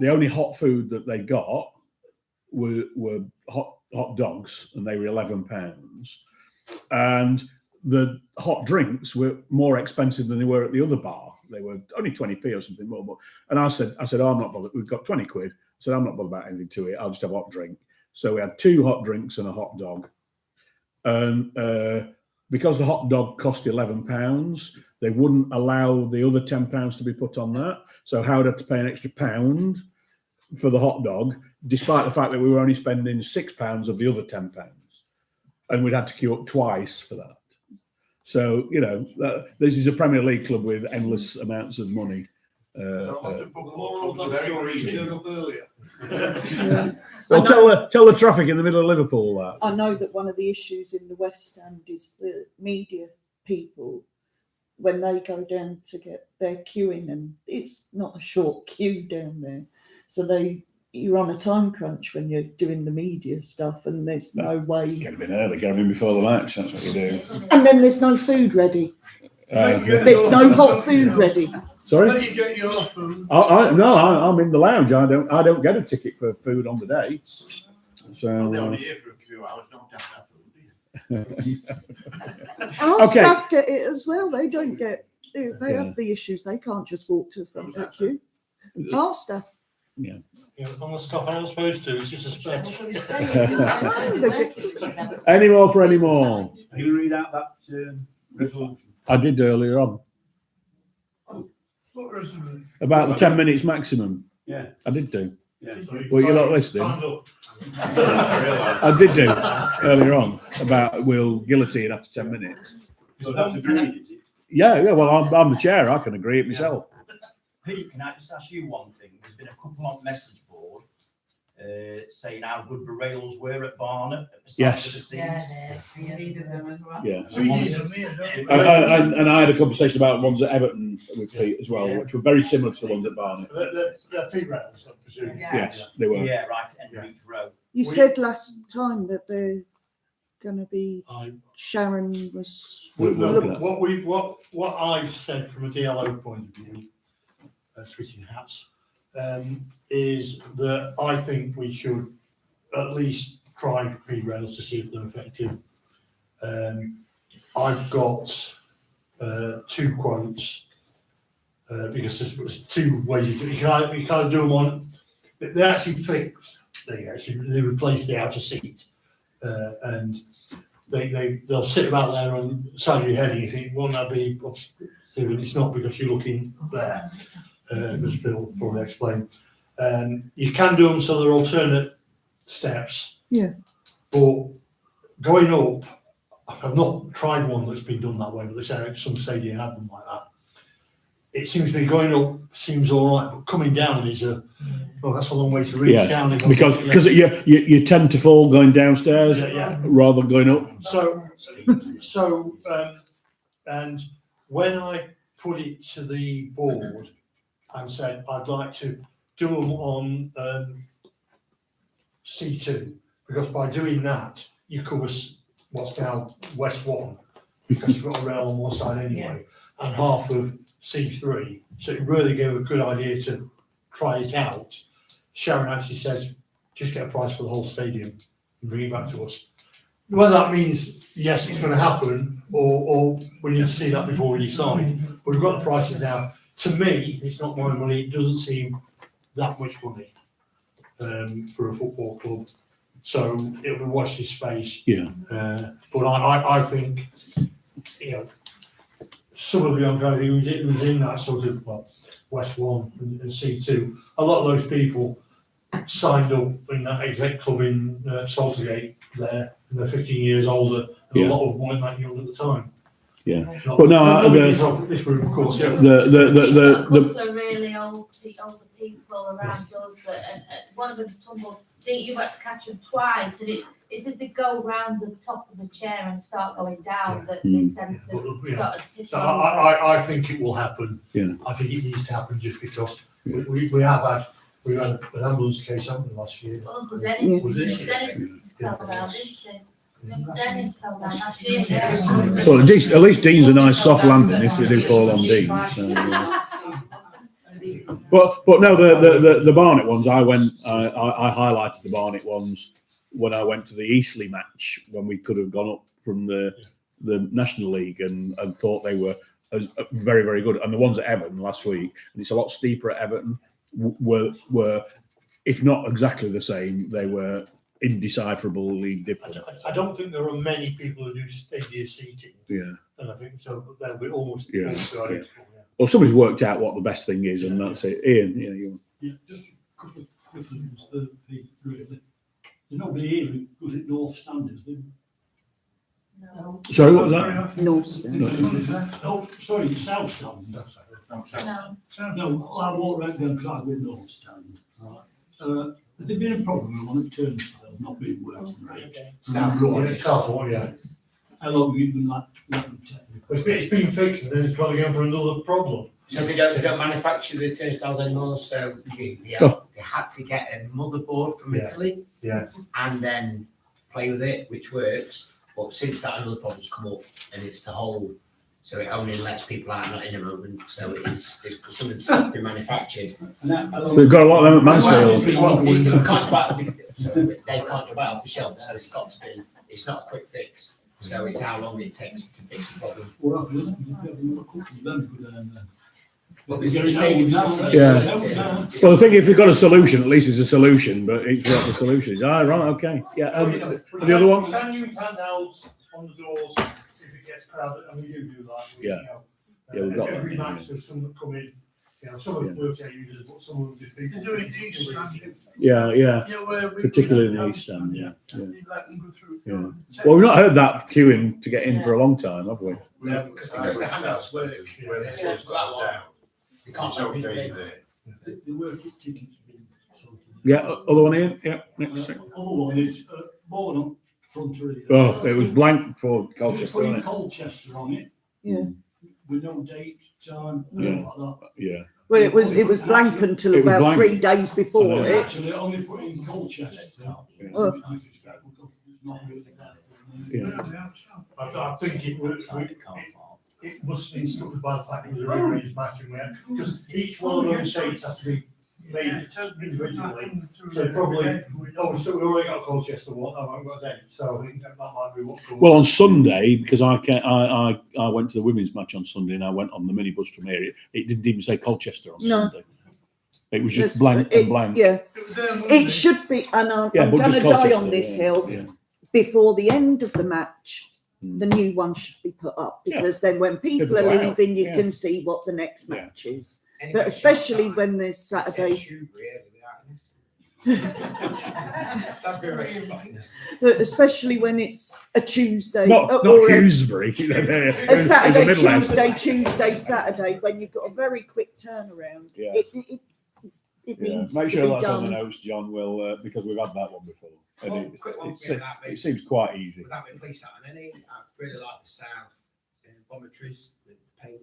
only hot food that they got were hot dogs, and they were £11. And the hot drinks were more expensive than they were at the other bar. They were only 20p or something more. But, and I said, oh, I'm not bothered. We've got 20 quid. I said, I'm not bothered about anything to it. I'll just have a hot drink. So we had 2 hot drinks and a hot dog. And because the hot dog cost £11, they wouldn't allow the other £10 to be put on that. So Howard had to pay an extra £1 for the hot dog, despite the fact that we were only spending £6 of the other £10. And we'd had to queue up twice for that. So, you know, this is a Premier League club with endless amounts of money. Turn up earlier. Well, tell the traffic in the middle of Liverpool that. I know that one of the issues in the West End is the media people, when they go down to get their queuing, and it's not a short queue down there. So you're on a time crunch when you're doing the media stuff, and there's no way. Get them in early, get them in before the match. That's what you do. And then there's no food ready. There's no hot food ready. Sorry? Where do you get your food? I'm in the lounge. I don't get a ticket for food on the day. So They're only here for a few hours. Don't have that food. Our staff get it as well. They don't get. They have the issues. They can't just walk to the front of the queue. Our staff. Yeah. On the stuff I was supposed to, it's just a spec. Any more for any more? Can you read out that resolution? I did earlier on. What resolution? About the 10 minutes maximum. Yeah. I did do. Yeah. Well, you're not listening. I did do earlier on about we'll guillotine after 10 minutes. So that's agreed, is it? Yeah. Well, I'm the chair. I can agree it myself. Pete, can I just ask you one thing? There's been a couple on message board saying how good the rails were at Barnet at the side of the seats. We needed them as well. Yeah. We need them here, don't we? And I had a conversation about ones at Everton with Pete as well, which were very similar to the ones at Barnet. They're P-rails, I presume. Yes, they were. Yeah, right, end of each row. You said last time that going to be? Sharon was. What I've said from a DLO point of view, switching hats, is that I think we should at least try P-rails to see if they're effective. I've got 2 quotes because there's 2 ways you do it. You can't do them on. They actually fix. They replace the outer seat, and they'll sit about there on the side of your head, and you think, won't that be? It's not, because you're looking there. As Phil probably explained, you can do them so they're alternate steps. Yeah. But going up, I've not tried one that's been done that way, but they say some stadium have them like that. It seems to be going up seems all right, but coming down is that's a long way to reach down. And because you tend to fall going downstairs rather than going up. And when I put it to the board and said I'd like to do them on C2, because by doing that you cover what's now West 1, because you've got a rail on one side anyway, and half of C3. So it really gave a good idea to try it out. Sharon actually says, just get a price for the whole stadium and bring it back to us. Whether that means, yes, it's going to happen, or we need to see that before we decide. But we've got the prices now. To me, it's not my money. It doesn't seem that much money for a football club. So it will watch this space. Yeah. But I think, some of the young guys who was in that sort of West 1 and C2, a lot of those people signed up in that exec club in Saltergate there, and they're 15 years older, and a lot of them weren't that young at the time. Yeah, but no, this room, of course. Yeah. The couple of really older people around us, and one of them's tumbled. You've had to catch them twice, and it's as they go round the top of the chair and start going down that they tend to sort of tip over. I think it will happen. Yeah. I think it needs to happen just because we've had an ambulance case happen last year. Well, Uncle Dennis fell down, didn't he? Dennis fell down last year. Well, at least Dean's a nice soft landing if they do fall on Dean. But no, the Barnet ones, I highlighted the Barnet ones when I went to the Eastleigh match, when we could have gone up from the National League and thought they were very, very good. And the ones at Everton last week, and it's a lot steeper at Everton, were if not exactly the same, they were indecipherably different. I don't think there are many people who do stadium seating. Yeah. And I think so they'll be almost identical. Yeah. Well, somebody's worked out what the best thing is, and that's it. Ian, just a couple of quick things for Pete, really. There's nobody here who goes at North Stand, is there? No. Sorry, what was that? North Stand. Oh, sorry, South Stand. No, I walk right down Clyde with North Stand. Right. Has there been a problem on the turnstile not being working right? How long have you been like It's been fixed, and then it's got to go for another problem. So they don't manufacture the turnstiles anymore, so they had to get a motherboard from Italy and then play with it, which works. But since that, another problem's come up, and it's the whole, so it only lets people out not in a moment. So it's something's been manufactured. We've got a lot of them at Mansfield. They can't buy it off the shelf, so it's got to be. It's not a quick fix. So it's how long it takes to fix the problem. Well, Well, I think if you've got a solution, at least it's a solution. But it's what the solution is. Right, okay. Yeah. The other one. Can use handhelds on the doors if it gets crowded, and we do that. We've got every match. There's some that come in. Some of them wheelchair users, but some of them just people. Yeah. Particularly in the East Stand. Yeah. Well, we've not heard that queuing to get in for a long time, have we? No, because the handouts work. They can't help people. They work at tickets. Yeah, other one in. Yeah, next. Other one is Bournemouth front rear. Oh, it was blank for Colchester, Putting wasn't it? Colchester on it. Yeah. With no date, time, Yeah. like that. Yeah. Well, it was blank until about blank. 3 days before it. Actually, only put in Colchester. Oh. Disrespectful, because it's not really there for Yeah. I think it was, it must be instructed by the fact it was a rearranged match and we had, because each one of those dates has to be made individually. So probably, so we already got Colchester one, I haven't got a date, so I think that might be what. Well, on Sunday, because I went to the women's match on Sunday and I went on the minibus from here. It didn't even say Colchester on Sunday. It was just blank and blank. Yeah, it should be, and I'm Yeah, but going to just die Colchester, on this yeah, hill. yeah. Before the end of the match, the new one should be put up, because then when people are People go out, leaving, you yeah. can see what the next Yeah. match is. Anybody But especially shot when there's that? It says Saturday. Shrewsbury early without That's been rectified. But especially when it's a Tuesday, Not or Shrewsbury. a Saturday, Tuesday, Saturday, when you've got a very quick turnaround. Yeah. It Yeah. needs Make to sure be that's on done. the notes, John. Will because we've had that one before. And Well, quick one for you, that it bit. seems quite easy. Without being police out on any, I really like the south vomitories, the paint.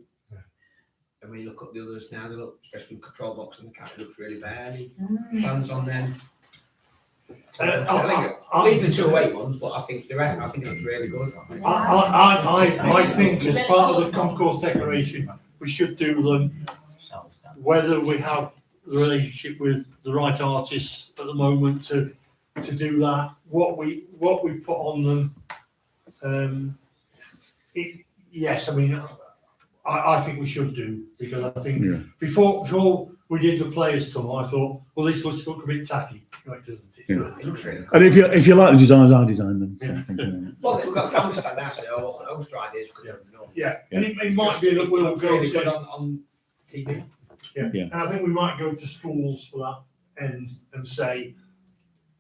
And when you look at the others now, they look, especially with control box and the cat, it looks really bad. Plans on them. I'll leave the 208 ones, but I think they're out. I think it's really good. I think as part of the concourse decoration, we should do them, whether we have the relationship with the right artists at the moment to do that, what we put on them. Yes, I mean, I think we should do, because I think before we did the players' tour, I thought, well, this looks a bit tacky. No, it doesn't. It looks really And if you like the designs, I designed them. So I think, well, we've got a family stand now, so most ideas could have been done. Yeah, and it might be that we'll go really good to, on TV. yeah, and I think we might go to schools for that end and say,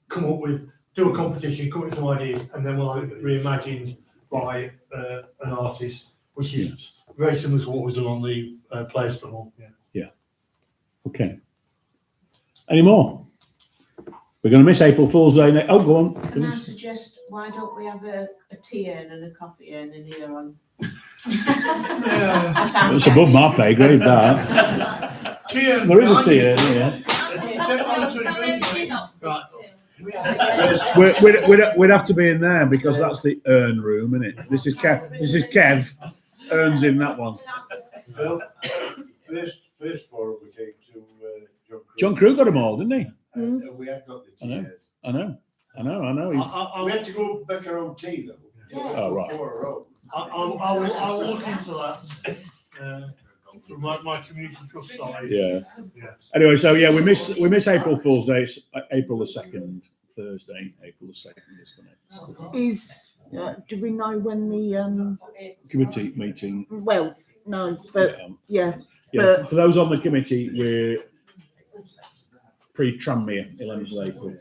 do a competition, come up with some ideas, and then we'll have it reimagined by an artist, which is very similar to what was done on the Players' Tunnel. Yeah. Okay. Any more? We're going to miss April Fool's Day. Oh, go on. Can I suggest, why don't we have a tea urn and a coffee urn in here on? It's above my pay grade, that. There is a tea urn here. We'd have to be in there because that's the urn room, isn't it? This is Kev. Urns in that one. First forum we came to John Crew got them all, didn't he? and we had got the tea. I know. We had to go make our own tea though. Oh, right. I'll look into that. From my community trust side. Yeah. Anyway, so yeah, we miss April Fool's Day. It's April the 2nd, Thursday. April the 2nd is the next. Do we know when the Committee meeting. Well, no, but Yeah, but for those on the committee, we're pre-Tranmere, 11th of April.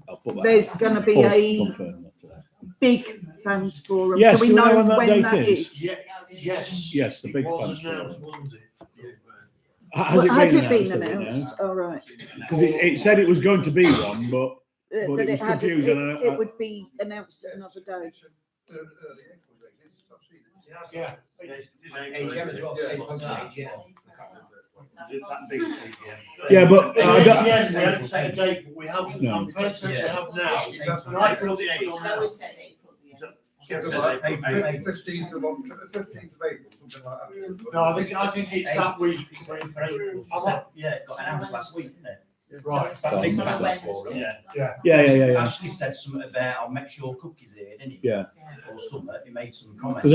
I'll put that. there's going to be a Confirm that today. big fans forum. Yes, do we know when that that date is? Yes, the big fans forum. Has it been Has announced? All right. Because it said it was going to be one, but it That was confusing. it would be announced at another day. Yeah. AGM as well, same postage, yeah. Yeah, but I I don't. we haven't set a date, but we have. No. I'm first we have now. I feel the 8th. So we said April, yeah. 15th of April, something like that. No, I think it's that week. Yeah, it got announced last week, didn't it? Right. That big Wednesday. fans forum. Yeah. Ashley said something about, I'll make sure cookies here, didn't he? Yeah. Or something, he made some comments. Because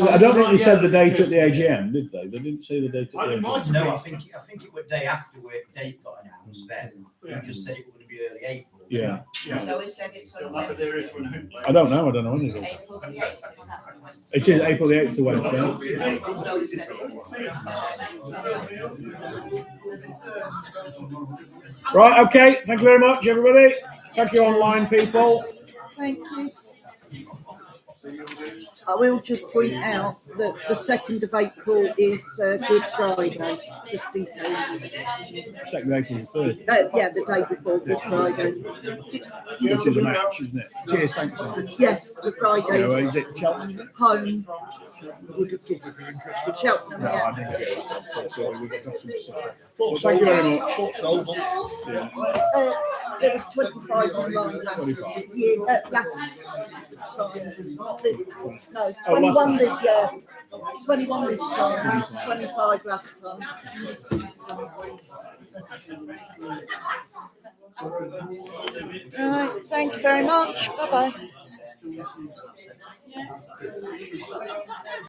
I don't think they said the date at the AGM, did they? They didn't say the date at the AGM. No, I think it was day after where date got announced then. You just said it was going to be early April. Yeah. So we said it's on Wednesday. I don't know anything. April the 8th, is that on Wednesday? It is April the 8th to Wednesday. So we said it. Right, okay. Thank you very much, everybody. Thank you, online people. Thank you. I will just point out that the 2nd of April is Good Friday, just in case. 2nd of April is Thursday. Yeah, the day before Good Friday. Which is a match, isn't it? Cheers, thanks. Yes, the Friday Anyway, is is it Cheltenham? home. Cheltenham, No, I yeah. didn't get it. Sorry, we've got some stuff. Thank you very much. Uh, There was 25 online last year, last time, not this. No, 21 this year. 21 this time, 25 last time. Right, thank you very much. Bye bye.